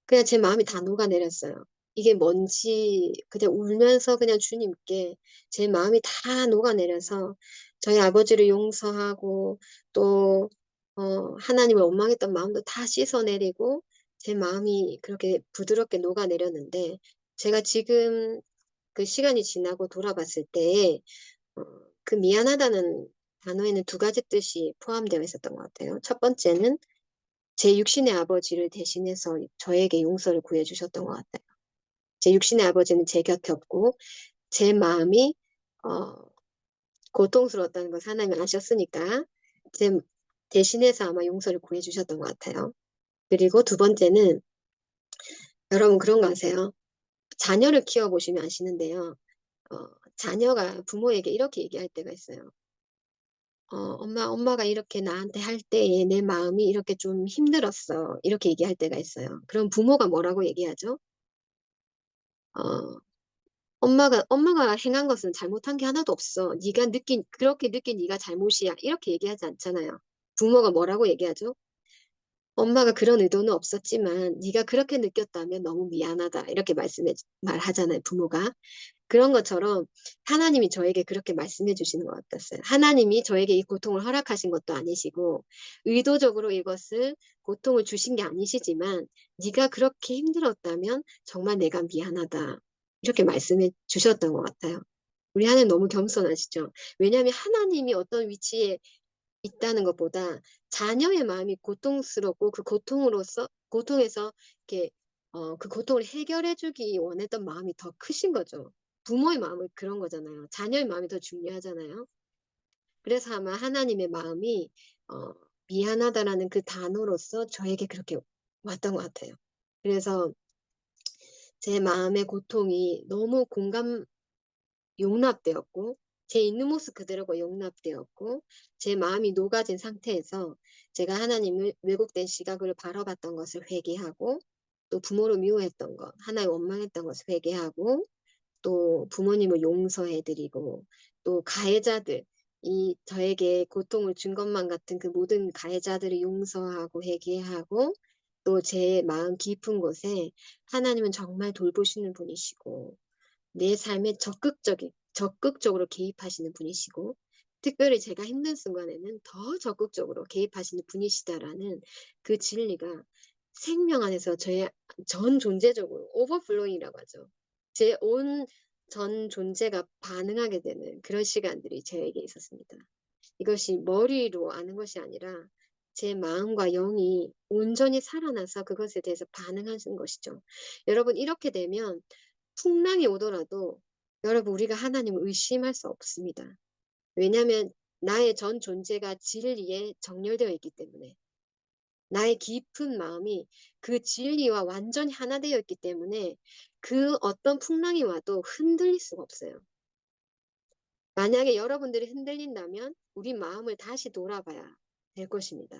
S1: 그냥 제 마음이 다 녹아내렸어요. 이게 뭔지 그냥 울면서 그냥 주님께 제 마음이 다 녹아내려서 저희 아버지를 용서하고 또 하나님을 원망했던 마음도 다 씻어내리고 제 마음이 그렇게 부드럽게 녹아내렸는데 제가 지금 그 시간이 지나고 돌아봤을 때 어, 그 미안하다는 단어에는 두 가지 뜻이 포함되어 있었던 것 같아요. 첫 번째는 제 육신의 아버지를 대신해서 저에게 용서를 구해 주셨던 것 같아요. 제 육신의 아버지는 제 곁에 없고 제 마음이 어, 고통스러웠다는 것을 하나님이 아셨으니까 제 대신해서 아마 용서를 구해 주셨던 것 같아요. 그리고 두 번째는 여러분 그런 거 아세요? 자녀를 키워보시면 아시는데요. 자녀가 부모에게 이렇게 얘기할 때가 있어요. 엄마가 이렇게 나한테 할 때에 내 마음이 이렇게 좀 힘들었어." 이렇게 얘기할 때가 있어요. 그럼 부모가 뭐라고 얘기하죠? 어 엄마가 행한 것은 잘못한 게 하나도 없어. 네가 느낀 그렇게 느낀 네가 잘못이야." 이렇게 얘기하지 않잖아요. 부모가 뭐라고 얘기하죠? "엄마가 그런 의도는 없었지만 네가 그렇게 느꼈다면 너무 미안하다." 이렇게 말하잖아요, 부모가. 그런 것처럼 하나님이 저에게 그렇게 말씀해 주시는 것 같았어요. 하나님이 저에게 이 고통을 허락하신 것도 아니시고 의도적으로 이것을 고통을 주신 게 아니시지만 "네가 그렇게 힘들었다면 정말 내가 미안하다." 이렇게 말씀해 주셨던 것 같아요. 우리 하나님 너무 겸손하시죠. 왜냐하면 하나님이 어떤 위치에 있다는 것보다 자녀의 마음이 고통스럽고 그 고통에서 이렇게 그 고통을 해결해 주기 원했던 마음이 더 크신 거죠. 부모의 마음은 그런 거잖아요. 자녀의 마음이 더 중요하잖아요. 그래서 아마 하나님의 마음이 어 미안하다라는 그 단어로서 저에게 그렇게 왔던 것 같아요. 그래서 제 마음의 고통이 너무 용납되었고 제 있는 모습 그대로가 용납되었고 제 마음이 녹아진 상태에서 제가 하나님을 왜곡된 시각으로 바라봤던 것을 회개하고 또 부모를 미워했던 것, 하나님 원망했던 것을 회개하고 또 부모님을 용서해 드리고 또 가해자들, 이 저에게 고통을 준 것만 같은 그 모든 가해자들을 용서하고 회개하고 또 제 마음 깊은 곳에 하나님은 정말 돌보시는 분이시고 내 삶에 적극적으로 개입하시는 분이시고 특별히 제가 힘든 순간에는 더 적극적으로 개입하시는 분이시다라는 그 진리가 생명 안에서 저의 전 존재적으로 오버플로잉이라고 하죠. 제 온 전 존재가 반응하게 되는 그런 시간들이 저에게 있었습니다. 이것이 머리로 아는 것이 아니라 제 마음과 영이 온전히 살아나서 그것에 대해서 반응하는 것이죠. 여러분 이렇게 되면 풍랑이 오더라도 여러분 우리가 하나님을 의심할 수 없습니다. 왜냐하면 나의 전 존재가 진리에 정렬되어 있기 때문에 나의 깊은 마음이 그 진리와 완전히 하나 되어 있기 때문에 그 어떤 풍랑이 와도 흔들릴 수가 없어요. 만약에 여러분들이 흔들린다면 우리 마음을 다시 돌아봐야 될 것입니다.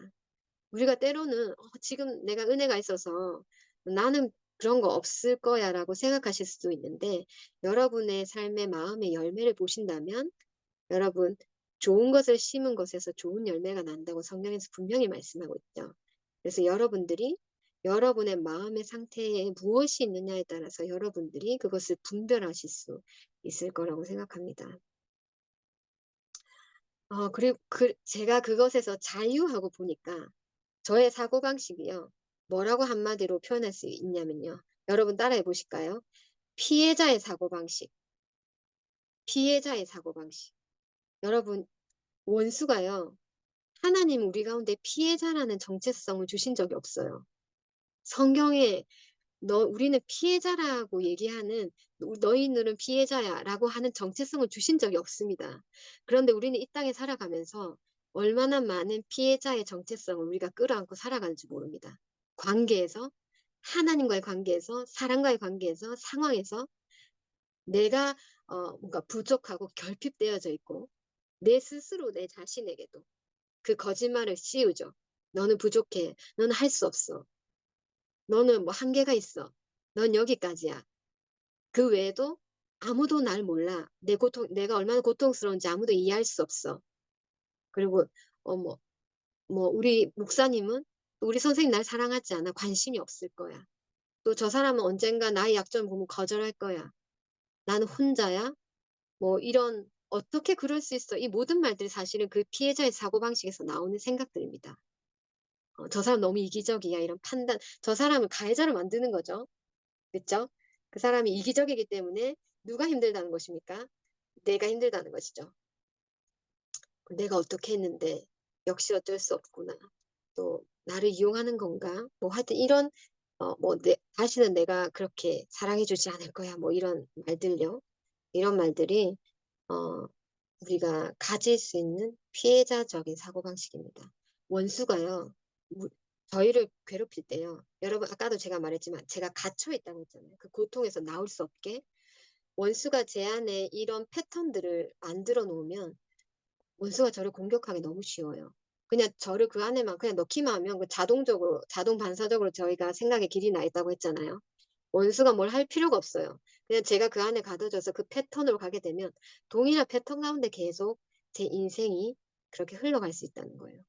S1: 우리가 때로는 지금 내가 은혜가 있어서 나는 그런 거 없을 거야라고 생각하실 수도 있는데 여러분의 삶의 마음의 열매를 보신다면 여러분 좋은 것을 심은 것에서 좋은 열매가 난다고 성경에서 분명히 말씀하고 있죠. 그래서 여러분들이 여러분의 마음의 상태에 무엇이 있느냐에 따라서 여러분들이 그것을 분별하실 수 있을 거라고 생각합니다. 그리고 제가 그것에서 자유하고 보니까 저의 사고방식이요. 뭐라고 한마디로 표현할 수 있냐면요. 여러분 따라해 보실까요? 피해자의 사고방식. 피해자의 사고방식. 여러분 원수가요. 하나님 우리 가운데 피해자라는 정체성을 주신 적이 없어요. 성경에 우리는 피해자라고 얘기하는 너희들은 피해자야라고 하는 정체성을 주신 적이 없습니다. 그런데 우리는 이 땅에 살아가면서 얼마나 많은 피해자의 정체성을 우리가 끌어안고 살아가는지 모릅니다. 관계에서, 하나님과의 관계에서, 사람과의 관계에서, 상황에서 내가 뭔가 부족하고 결핍되어져 있고 내 스스로 내 자신에게도 그 거짓말을 씌우죠. "너는 부족해. 너는 할 수 없어. 너는 뭐 한계가 있어. 넌 여기까지야." 그 외에도 "아무도 날 몰라. 내가 얼마나 고통스러운지 아무도 이해할 수 없어." 그리고 어 뭐 "우리 목사님은 우리 선생님 날 사랑하지 않아. 관심이 없을 거야. 또 저 사람은 언젠가 나의 약점 보면 거절할 거야. 나는 혼자야." 뭐 이런 "어떻게 그럴 수 있어." 이 모든 말들이 사실은 그 피해자의 사고방식에서 나오는 생각들입니다. '저 사람 너무 이기적이야.' 이런 판단, 저 사람을 가해자로 만드는 거죠. 그죠? 그 사람이 이기적이기 때문에 누가 힘들다는 것입니까? 내가 힘들다는 것이죠. '내가 어떻게 했는데 역시 어쩔 수 없구나. 또 나를 이용하는 건가?' 뭐 하여튼 이런 뭐 내 '다시는 내가 그렇게 사랑해 주지 않을 거야.' 뭐 이런 말들요. 이런 말들이 어 우리가 가질 수 있는 피해자적인 사고방식입니다. 원수가요. 저희를 괴롭힐 때요. 여러분 아까도 제가 말했지만 제가 갇혀 있다고 했잖아요. 그 고통에서 나올 수 없게 원수가 제 안에 이런 패턴들을 만들어 놓으면 원수가 저를 공격하기 너무 쉬워요. 그냥 저를 그 안에만 그냥 넣기만 하면 그 자동적으로 자동 반사적으로 저희가 생각에 길이 나 있다고 했잖아요. 원수가 뭘 할 필요가 없어요. 그냥 제가 그 안에 가둬져서 그 패턴으로 가게 되면 동일한 패턴 가운데 계속 제 인생이 그렇게 흘러갈 수 있다는 거예요.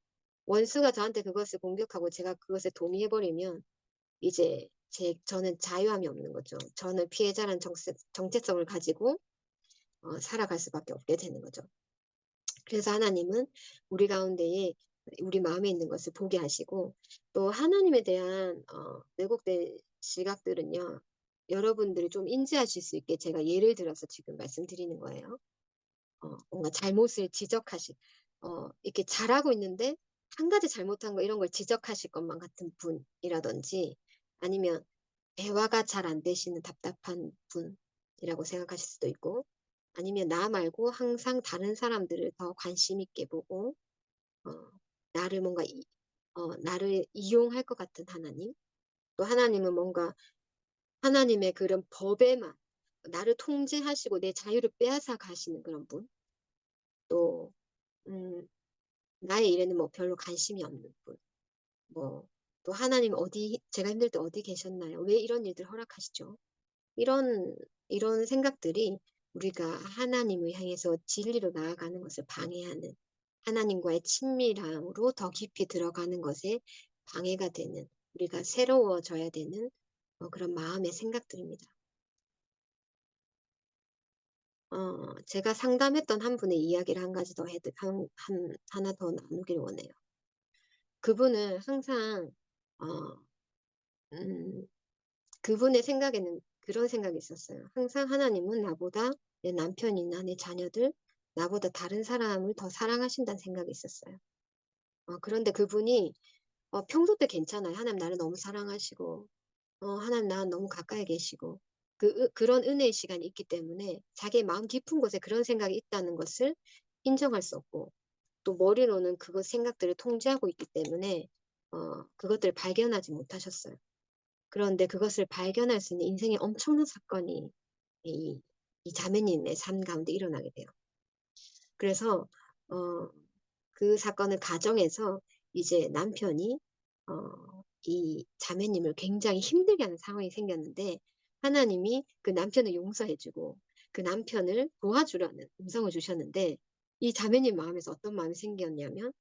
S1: 원수가 저한테 그것을 공격하고 제가 그것에 동의해버리면 이제 저는 자유함이 없는 거죠. 저는 피해자라는 정체성을 가지고 살아갈 수밖에 없게 되는 거죠. 그래서 하나님은 우리 가운데에 우리 마음에 있는 것을 보게 하시고 또 하나님에 대한 왜곡된 시각들은요. 여러분들이 좀 인지하실 수 있게 제가 예를 들어서 지금 말씀드리는 거예요. 뭔가 잘못을 이렇게 잘하고 있는데 한 가지 잘못한 거 이런 걸 지적하실 것만 같은 분이라든지 아니면 대화가 잘 안 되시는 답답한 분이라고 생각하실 수도 있고 아니면 나 말고 항상 다른 사람들을 더 관심 있게 보고 어, 나를 뭔가 나를 이용할 것 같은 하나님 또 하나님은 뭔가 하나님의 그런 법에만 나를 통제하시고 내 자유를 빼앗아 가시는 그런 분 또 음, 나의 일에는 뭐 별로 관심이 없는 분 뭐 또 하나님 제가 힘들 때 어디 계셨나요? 왜 이런 일들 허락하시죠? 이런, 이런 생각들이 우리가 하나님을 향해서 진리로 나아가는 것을 방해하는 하나님과의 친밀함으로 더 깊이 들어가는 것에 방해가 되는 우리가 새로워져야 되는 그런 마음의 생각들입니다. 제가 상담했던 한 분의 이야기를 한 가지 더 하나 더 나누길 원해요. 그분은 항상, 어, 음, 그분의 생각에는 그런 생각이 있었어요. 항상 하나님은 나보다 내 남편이나 내 자녀들, 나보다 다른 사람을 더 사랑하신다는 생각이 있었어요. 그런데 그분이 평소 때 괜찮아요. 하나님 나를 너무 사랑하시고, 하나님 나 너무 가까이 계시고, 그런 은혜의 시간이 있기 때문에 자기의 마음 깊은 곳에 그런 생각이 있다는 것을 인정할 수 없고, 또 머리로는 그것 생각들을 통제하고 있기 때문에 그것들을 발견하지 못하셨어요. 그런데 그것을 발견할 수 있는 인생의 엄청난 사건이 이, 이 자매님의 삶 가운데 일어나게 돼요. 그래서 어, 그 사건을 가정해서 이제 남편이 이 자매님을 굉장히 힘들게 하는 상황이 생겼는데 하나님이 그 남편을 용서해주고 그 남편을 도와주라는 음성을 주셨는데 이 자매님 마음에서 어떤 마음이 생겼냐면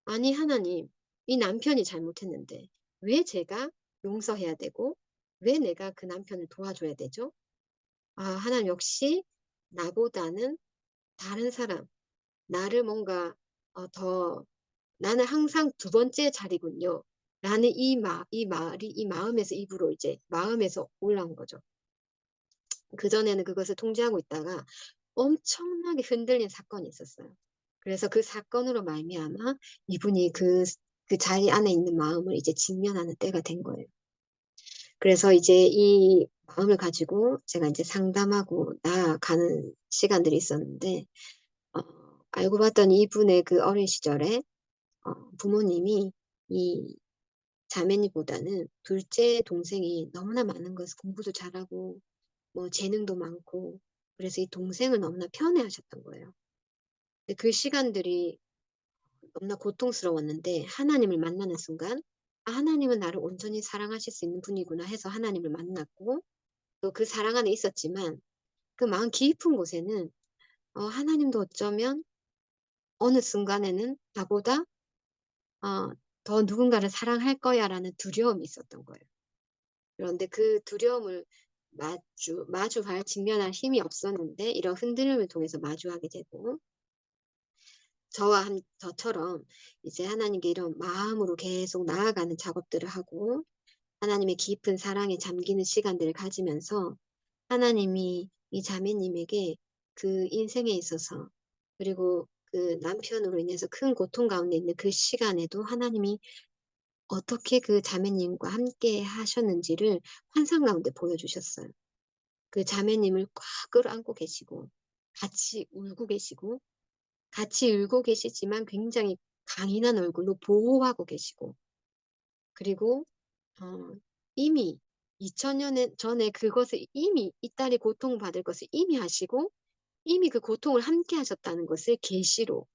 S1: 아니 하나님 이 남편이 잘못했는데 왜 제가 용서해야 되고 왜 내가 그 남편을 도와줘야 되죠? 아 하나님 역시 나보다는 다른 사람 나를 뭔가 더 나는 항상 두 번째 자리군요. 라는 이 말이 이 마음에서 입으로 이제 마음에서 올라온 거죠. 그전에는 그것을 통제하고 있다가 엄청나게 흔들린 사건이 있었어요. 그래서 그 사건으로 말미암아 이분이 그 자리 안에 있는 마음을 이제 직면하는 때가 된 거예요. 그래서 이제 이 마음을 가지고 제가 이제 상담하고 나아가는 시간들이 있었는데, 어, 알고 봤더니 이분의 그 어린 시절에 부모님이 이 자매니보다는 둘째 동생이 너무나 많은 것을 공부도 잘하고 뭐 재능도 많고 그래서 이 동생을 너무나 편애하셨던 거예요. 근데 그 시간들이 너무나 고통스러웠는데 하나님을 만나는 순간 아, 하나님은 나를 온전히 사랑하실 수 있는 분이구나 해서 하나님을 만났고 또 그 사랑 안에 있었지만 그 마음 깊은 곳에는 하나님도 어쩌면 어느 순간에는 나보다 더 누군가를 사랑할 거야라는 두려움이 있었던 거예요. 그런데 그 두려움을 마주할, 직면할 힘이 없었는데 이런 흔들림을 통해서 마주하게 되고 저처럼 이제 하나님께 이런 마음으로 계속 나아가는 작업들을 하고 하나님의 깊은 사랑에 잠기는 시간들을 가지면서 하나님이 이 자매님에게 그 인생에 있어서 그리고 그 남편으로 인해서 큰 고통 가운데 있는 그 시간에도 하나님이 어떻게 그 자매님과 함께 하셨는지를 환상 가운데 보여주셨어요. 그 자매님을 꽉 끌어안고 계시고 같이 울고 계시고 같이 울고 계시지만 굉장히 강인한 얼굴로 보호하고 계시고 그리고 어, 이미 2000년 전에 그것을 이미 이 딸이 고통받을 것을 이미 아시고 이미 그 고통을 함께 하셨다는 것을 계시로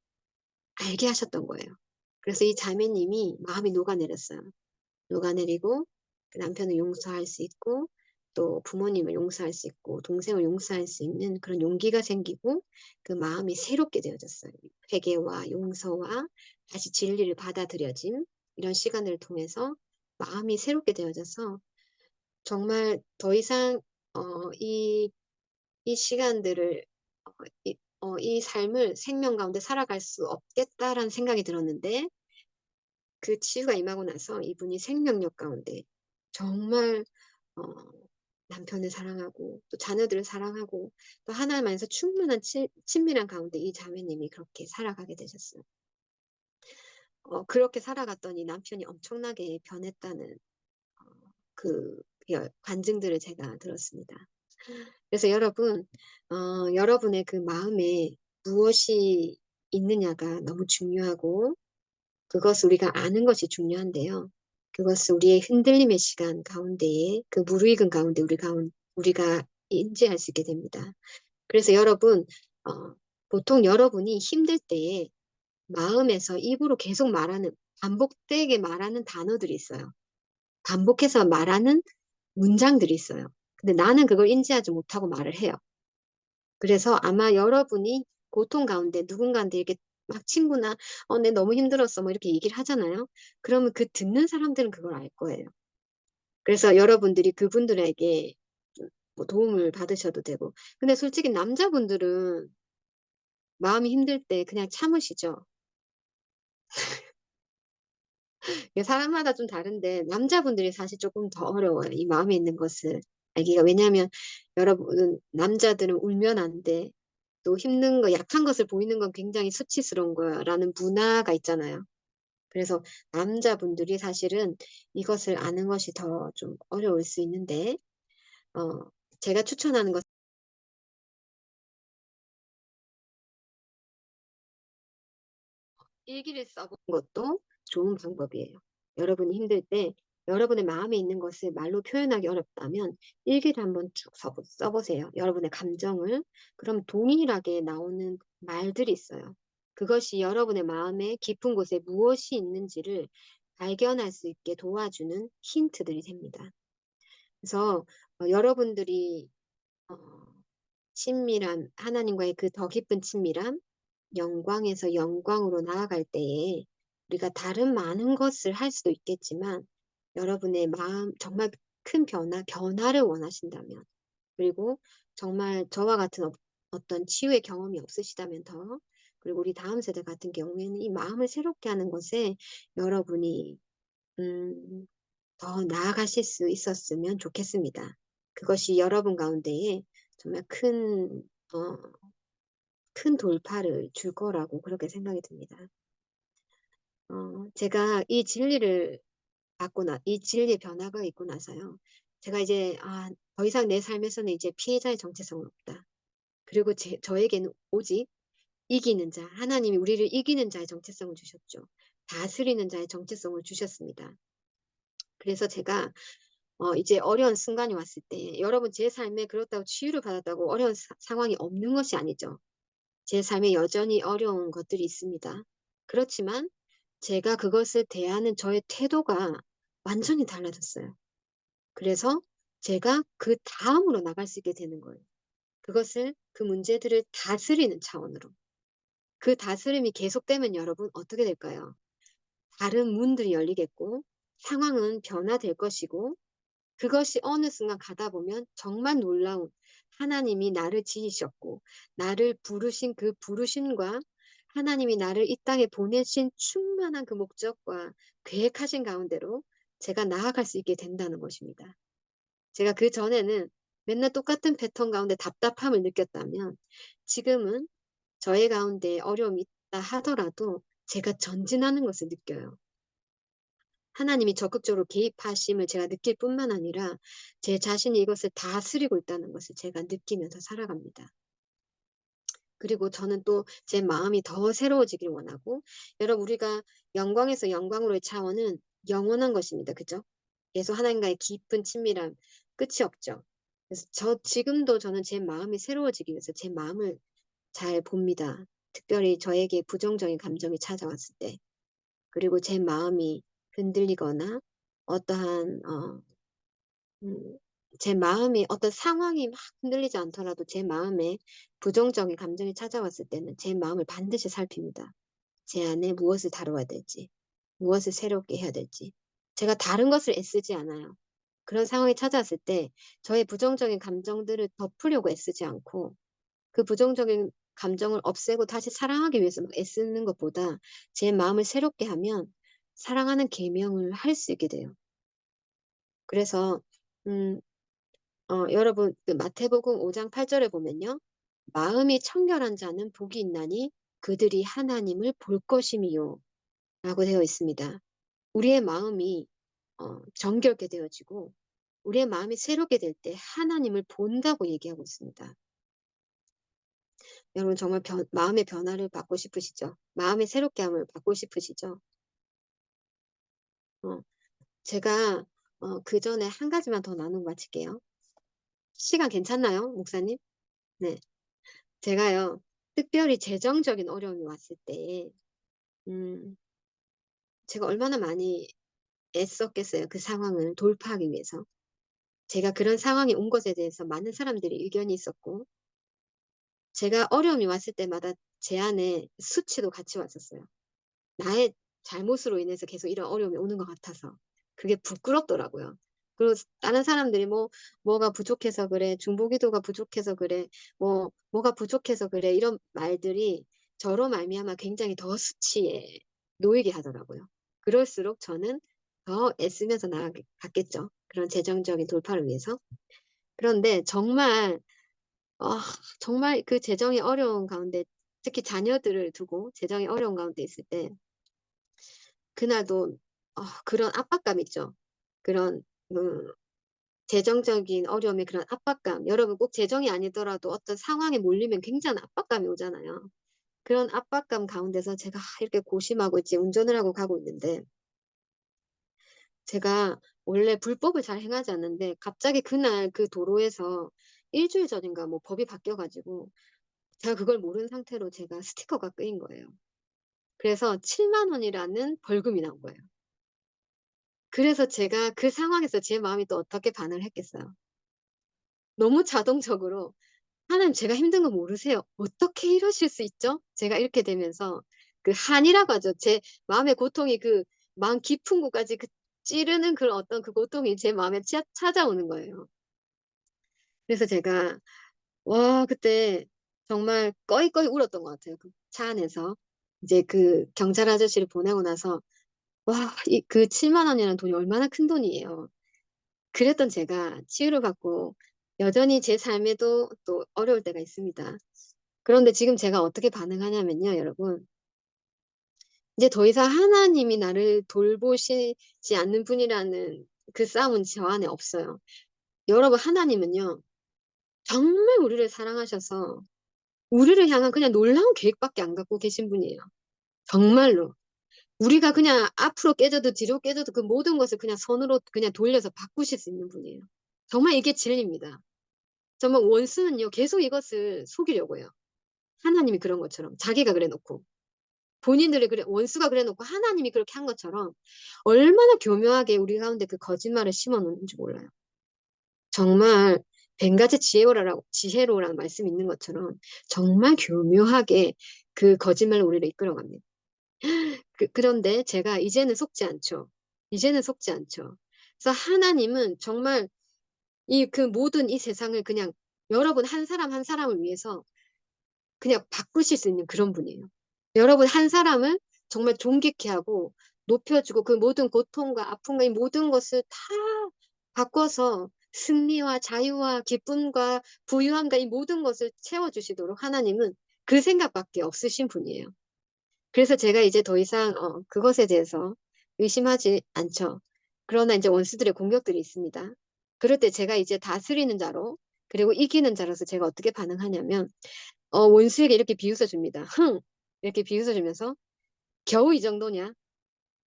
S1: 알게 하셨던 거예요. 그래서 이 자매님이 마음이 녹아내렸어요. 녹아내리고 그 남편을 용서할 수 있고 또 부모님을 용서할 수 있고 동생을 용서할 수 있는 그런 용기가 생기고 그 마음이 새롭게 되어졌어요. 회개와 용서와 다시 진리를 받아들여짐 이런 시간을 통해서 마음이 새롭게 되어져서 정말 더 이상 이 시간들을 이 삶을 생명 가운데 살아갈 수 없겠다라는 생각이 들었는데 그 치유가 임하고 나서 이분이 생명력 가운데 정말 어, 남편을 사랑하고 또 자녀들을 사랑하고 또 하나님 안에서 충만한 친밀한 가운데 이 자매님이 그렇게 살아가게 되셨어요. 그렇게 살아갔더니 남편이 엄청나게 변했다는 그 관증들을 제가 들었습니다. 그래서 여러분, 여러분의 그 마음에 무엇이 있느냐가 너무 중요하고 그것을 우리가 아는 것이 중요한데요. 그것을 우리의 흔들림의 시간 가운데에 그 무르익은 가운데 우리가 인지할 수 있게 됩니다. 그래서 여러분, 어, 보통 여러분이 힘들 때에 마음에서 입으로 계속 반복되게 말하는 단어들이 있어요. 반복해서 말하는 문장들이 있어요. 근데 나는 그걸 인지하지 못하고 말을 해요. 그래서 아마 여러분이 고통 가운데 누군가한테 이렇게 막 친구나 내 너무 힘들었어 뭐 이렇게 얘기를 하잖아요. 그러면 그 듣는 사람들은 그걸 알 거예요. 그래서 여러분들이 그분들에게 뭐 도움을 받으셔도 되고. 근데 솔직히 남자분들은 마음이 힘들 때 그냥 참으시죠. 이게 사람마다 좀 다른데 남자분들이 사실 조금 더 어려워요. 이 마음에 있는 것을 알기가. 왜냐하면 여러분 남자들은 울면 안 돼. 또 힘든 거, 약한 것을 보이는 건 굉장히 수치스러운 거라는 문화가 있잖아요. 그래서 남자분들이 사실은 이것을 아는 것이 더 좀 어려울 수 있는데, 어, 제가 추천하는 것은 일기를 써보는 것도 좋은 방법이에요. 여러분이 힘들 때 여러분의 마음에 있는 것을 말로 표현하기 어렵다면 일기를 한번 쭉 써보세요. 여러분의 감정을. 그럼 동일하게 나오는 말들이 있어요. 그것이 여러분의 마음의 깊은 곳에 무엇이 있는지를 발견할 수 있게 도와주는 힌트들이 됩니다. 그래서 여러분들이 어, 친밀함, 하나님과의 그 더 깊은 친밀함, 영광에서 영광으로 나아갈 때에 우리가 다른 많은 것을 할 수도 있겠지만 여러분의 마음 정말 큰 변화를 원하신다면 그리고 정말 저와 같은 어떤 치유의 경험이 없으시다면 더 그리고 우리 다음 세대 같은 경우에는 이 마음을 새롭게 하는 것에 여러분이 음, 더 나아가실 수 있었으면 좋겠습니다. 그것이 여러분 가운데에 정말 어, 큰 돌파를 줄 거라고 그렇게 생각이 듭니다. 제가 이 진리의 변화가 있고 나서요. 제가 이제, 더 이상 내 삶에서는 이제 피해자의 정체성은 없다. 그리고 저에게는 오직 이기는 자, 하나님이 우리를 이기는 자의 정체성을 주셨죠. 다스리는 자의 정체성을 주셨습니다. 그래서 제가 이제 어려운 순간이 왔을 때 여러분 제 삶에 그렇다고 치유를 받았다고 어려운 상황이 없는 것이 아니죠. 제 삶에 여전히 어려운 것들이 있습니다. 그렇지만 제가 그것을 대하는 저의 태도가 완전히 달라졌어요. 그래서 제가 그 다음으로 나갈 수 있게 되는 거예요. 그 문제들을 다스리는 차원으로. 그 다스림이 계속되면 여러분 어떻게 될까요? 다른 문들이 열리겠고 상황은 변화될 것이고 그것이 어느 순간 가다 보면 정말 놀라운 하나님이 나를 지으셨고 나를 부르신 그 부르심과 하나님이 나를 이 땅에 보내신 충만한 그 목적과 계획하신 가운데로 제가 나아갈 수 있게 된다는 것입니다. 제가 그 전에는 맨날 똑같은 패턴 가운데 답답함을 느꼈다면 지금은 저의 가운데 어려움이 있다 하더라도 제가 전진하는 것을 느껴요. 하나님이 적극적으로 개입하심을 제가 느낄 뿐만 아니라 제 자신이 이것을 다스리고 있다는 것을 제가 느끼면서 살아갑니다. 그리고 저는 또 제 마음이 더 새로워지길 원하고 여러분 우리가 영광에서 영광으로의 차원은 영원한 것입니다. 그죠? 계속 하나님과의 깊은 친밀함, 끝이 없죠. 그래서 지금도 저는 제 마음이 새로워지기 위해서 제 마음을 잘 봅니다. 특별히 저에게 부정적인 감정이 찾아왔을 때. 그리고 제 마음이 흔들리거나 어떠한, 음, 제 마음이 어떤 상황이 막 흔들리지 않더라도 제 마음에 부정적인 감정이 찾아왔을 때는 제 마음을 반드시 살핍니다. 제 안에 무엇을 다뤄야 될지, 무엇을 새롭게 해야 될지. 제가 다른 것을 애쓰지 않아요. 그런 상황이 찾아왔을 때 저의 부정적인 감정들을 덮으려고 애쓰지 않고 그 부정적인 감정을 없애고 다시 사랑하기 위해서 막 애쓰는 것보다 제 마음을 새롭게 하면 사랑하는 계명을 할 수 있게 돼요. 그래서 음, 여러분 그 마태복음 5장 8절에 보면요. 마음이 청결한 자는 복이 있나니 그들이 하나님을 볼 것임이요 라고 되어 있습니다. 우리의 마음이 정결케 되어지고 우리의 마음이 새롭게 될 때 하나님을 본다고 얘기하고 있습니다. 여러분 정말 마음의 변화를 받고 싶으시죠? 마음의 새롭게 함을 받고 싶으시죠? 어, 제가 그 전에 한 가지만 더 나누고 마칠게요. 시간 괜찮나요, 목사님? 네. 제가요, 특별히 재정적인 어려움이 왔을 때, 음, 제가 얼마나 많이 애썼겠어요. 그 상황을 돌파하기 위해서. 제가 그런 상황이 온 것에 대해서 많은 사람들이 의견이 있었고, 제가 어려움이 왔을 때마다 제 안에 수치도 같이 왔었어요. 나의 잘못으로 인해서 계속 이런 어려움이 오는 것 같아서. 그게 부끄럽더라고요. 그리고 다른 사람들이 뭐가 부족해서 그래, 중보기도가 부족해서 그래, 뭐가 부족해서 그래, 이런 말들이 저로 말미암아 굉장히 더 수치에 놓이게 하더라고요. 그럴수록 저는 더 애쓰면서 나아갔겠죠. 그런 재정적인 돌파를 위해서. 그런데 아, 정말 그 재정이 어려운 가운데, 특히 자녀들을 두고 재정이 어려운 가운데 있을 때, 그날도 그런 압박감 있죠. 그런 재정적인 어려움의 그런 압박감. 여러분 꼭 재정이 아니더라도 어떤 상황에 몰리면 굉장한 압박감이 오잖아요. 그런 압박감 가운데서 제가 이렇게 고심하고 있지 운전을 하고 가고 있는데 제가 원래 불법을 잘 행하지 않는데 갑자기 그날 그 도로에서 일주일 전인가 뭐 법이 바뀌어가지고 제가 그걸 모르는 상태로 제가 스티커가 끄인 거예요. 그래서 7만 원이라는 벌금이 나온 거예요. 그래서 제가 그 상황에서 제 마음이 또 어떻게 반응을 했겠어요. 너무 자동적으로 하나님 제가 힘든 거 모르세요. 어떻게 이러실 수 있죠? 제가 이렇게 되면서 그 한이라고 하죠. 제 마음의 고통이 그 마음 깊은 곳까지 그 찌르는 그런 어떤 그 고통이 제 마음에 찾아오는 거예요. 그래서 제가 와 그때 정말 꺼이꺼이 울었던 것 같아요. 그 차 안에서 이제 그 경찰 아저씨를 보내고 나서 와, 그 7만 원이라는 돈이 얼마나 큰 돈이에요. 그랬던 제가 치유를 받고 여전히 제 삶에도 또 어려울 때가 있습니다. 그런데 지금 제가 어떻게 반응하냐면요, 여러분. 이제 더 이상 하나님이 나를 돌보시지 않는 분이라는 그 싸움은 저 안에 없어요. 여러분, 하나님은요, 정말 우리를 사랑하셔서 우리를 향한 그냥 놀라운 계획밖에 안 갖고 계신 분이에요. 정말로. 우리가 그냥 앞으로 깨져도 뒤로 깨져도 그 모든 것을 그냥 손으로 그냥 돌려서 바꾸실 수 있는 분이에요. 정말 이게 진리입니다. 정말 원수는요, 계속 이것을 속이려고 해요. 하나님이 그런 것처럼. 자기가 그래 놓고. 본인들이 그래, 원수가 그래 놓고 하나님이 그렇게 한 것처럼 얼마나 교묘하게 우리 가운데 그 거짓말을 심어 놓는지 몰라요. 정말 100가지 지혜로라는 말씀이 있는 것처럼 정말 교묘하게 그 거짓말로 우리를 이끌어갑니다. 그런데 제가 이제는 속지 않죠. 이제는 속지 않죠. 그래서 하나님은 정말 그 모든 이 세상을 그냥 여러분 한 사람 한 사람을 위해서 그냥 바꾸실 수 있는 그런 분이에요. 여러분 한 사람을 정말 존귀케 하고 높여주고 그 모든 고통과 아픔과 이 모든 것을 다 바꿔서 승리와 자유와 기쁨과 부유함과 이 모든 것을 채워주시도록 하나님은 그 생각밖에 없으신 분이에요. 그래서 제가 이제 더 이상 그것에 대해서 의심하지 않죠. 그러나 이제 원수들의 공격들이 있습니다. 그럴 때 제가 이제 다스리는 자로 그리고 이기는 자로서 제가 어떻게 반응하냐면 원수에게 이렇게 비웃어 줍니다. 흥! 이렇게 비웃어 주면서 겨우 이 정도냐?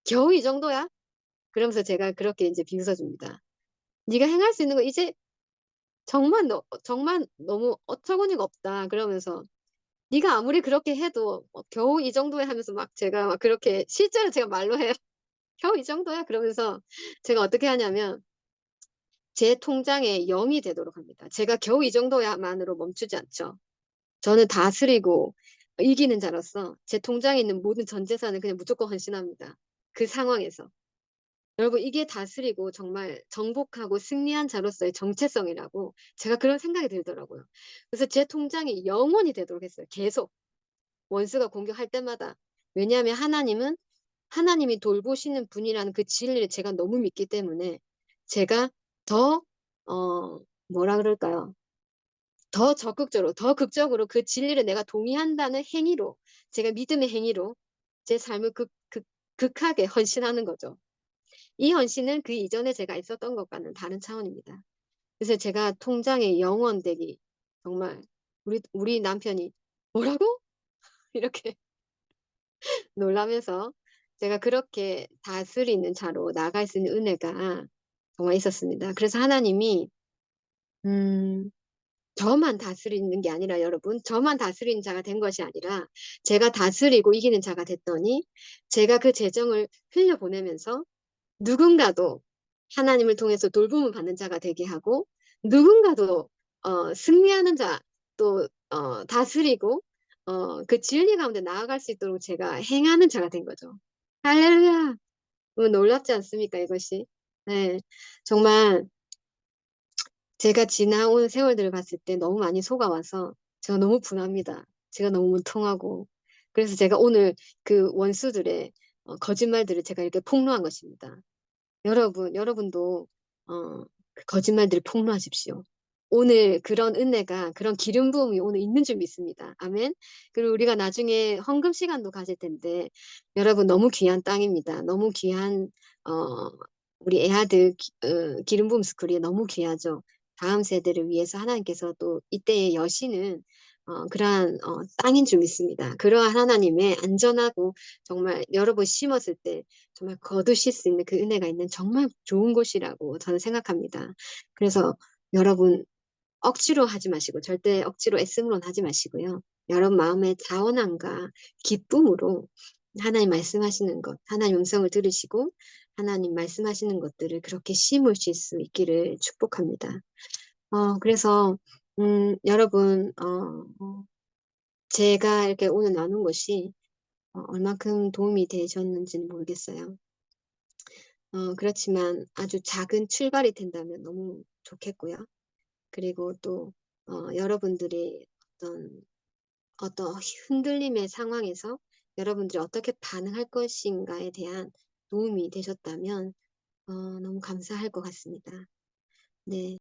S1: 겨우 이 정도야? 그러면서 제가 그렇게 인제 비웃어 줍니다. "네가 행할 수 있는 거 이제 정말 너무 어처구니가 없다." 그러면서 "네가 아무리 그렇게 해도 겨우 이 정도야." 하면서 막 제가 막 그렇게 실제로 제가 말로 해요. "겨우 이 정도야." 그러면서 제가 어떻게 하냐면 제 통장에 0이 되도록 합니다. 제가 겨우 이 정도야만으로 멈추지 않죠. 저는 다스리고 이기는 자로서 제 통장에 있는 모든 전 재산을 그냥 무조건 헌신합니다, 그 상황에서. 여러분 이게 다스리고 정말 정복하고 승리한 자로서의 정체성이라고 제가 그런 생각이 들더라고요. 그래서 제 통장이 영원히 되도록 했어요, 계속. 원수가 공격할 때마다. 왜냐하면 하나님이 돌보시는 분이라는 그 진리를 제가 너무 믿기 때문에 제가 더 뭐라 그럴까요? 더 적극적으로 더 극적으로 그 진리를 내가 동의한다는 행위로 제가 믿음의 행위로 제 삶을 극하게 헌신하는 거죠. 이 헌신은 그 이전에 제가 있었던 것과는 다른 차원입니다. 그래서 제가 통장에 영원 되기 정말 우리 남편이 "뭐라고?" 이렇게 놀라면서 제가 그렇게 다스리는 자로 나아갈 수 있는 은혜가 정말 있었습니다. 그래서 하나님이 음 저만 다스리는 게 아니라 여러분 저만 다스리는 자가 된 것이 아니라 제가 다스리고 이기는 자가 됐더니 제가 그 재정을 흘려보내면서 누군가도 하나님을 통해서 돌봄을 받는 자가 되게 하고 누군가도 승리하는 자 또 다스리고 그 진리 가운데 나아갈 수 있도록 제가 행하는 자가 된 거죠. 할렐루야. 놀랍지 않습니까 이것이? 네. 정말 제가 지나온 세월들을 봤을 때 너무 많이 속아와서 제가 너무 분합니다. 제가 너무 문통하고. 그래서 제가 오늘 그 원수들의 거짓말들을 제가 이렇게 폭로한 것입니다. 여러분도 그 거짓말들을 폭로하십시오. 오늘 그런 은혜가 그런 기름 부음이 오늘 있는 줄 믿습니다. 아멘. 그리고 우리가 나중에 헌금 시간도 가질 텐데 여러분 너무 귀한 땅입니다. 너무 귀한 어 우리 애아들 기름 부음 스쿨이 너무 귀하죠. 다음 세대를 위해서 하나님께서 또 이때에 여시는 그러한 땅인 줄 믿습니다. 그러한 하나님의 안전하고 정말 여러분 심었을 때 정말 거두실 수 있는 그 은혜가 있는 정말 좋은 곳이라고 저는 생각합니다. 그래서 여러분 억지로 하지 마시고 절대 억지로 애씀으로는 하지 마시고요. 여러분 마음의 자원함과 기쁨으로 하나님 말씀하시는 것, 하나님 음성을 들으시고 하나님 말씀하시는 것들을 그렇게 심으실 수 있기를 축복합니다. 그래서 여러분 제가 이렇게 오늘 나눈 것이 얼만큼 도움이 되셨는지는 모르겠어요. 그렇지만 아주 작은 출발이 된다면 너무 좋겠고요. 그리고 또 여러분들이 어떤 흔들림의 상황에서 여러분들이 어떻게 반응할 것인가에 대한 도움이 되셨다면 너무 감사할 것 같습니다. 네.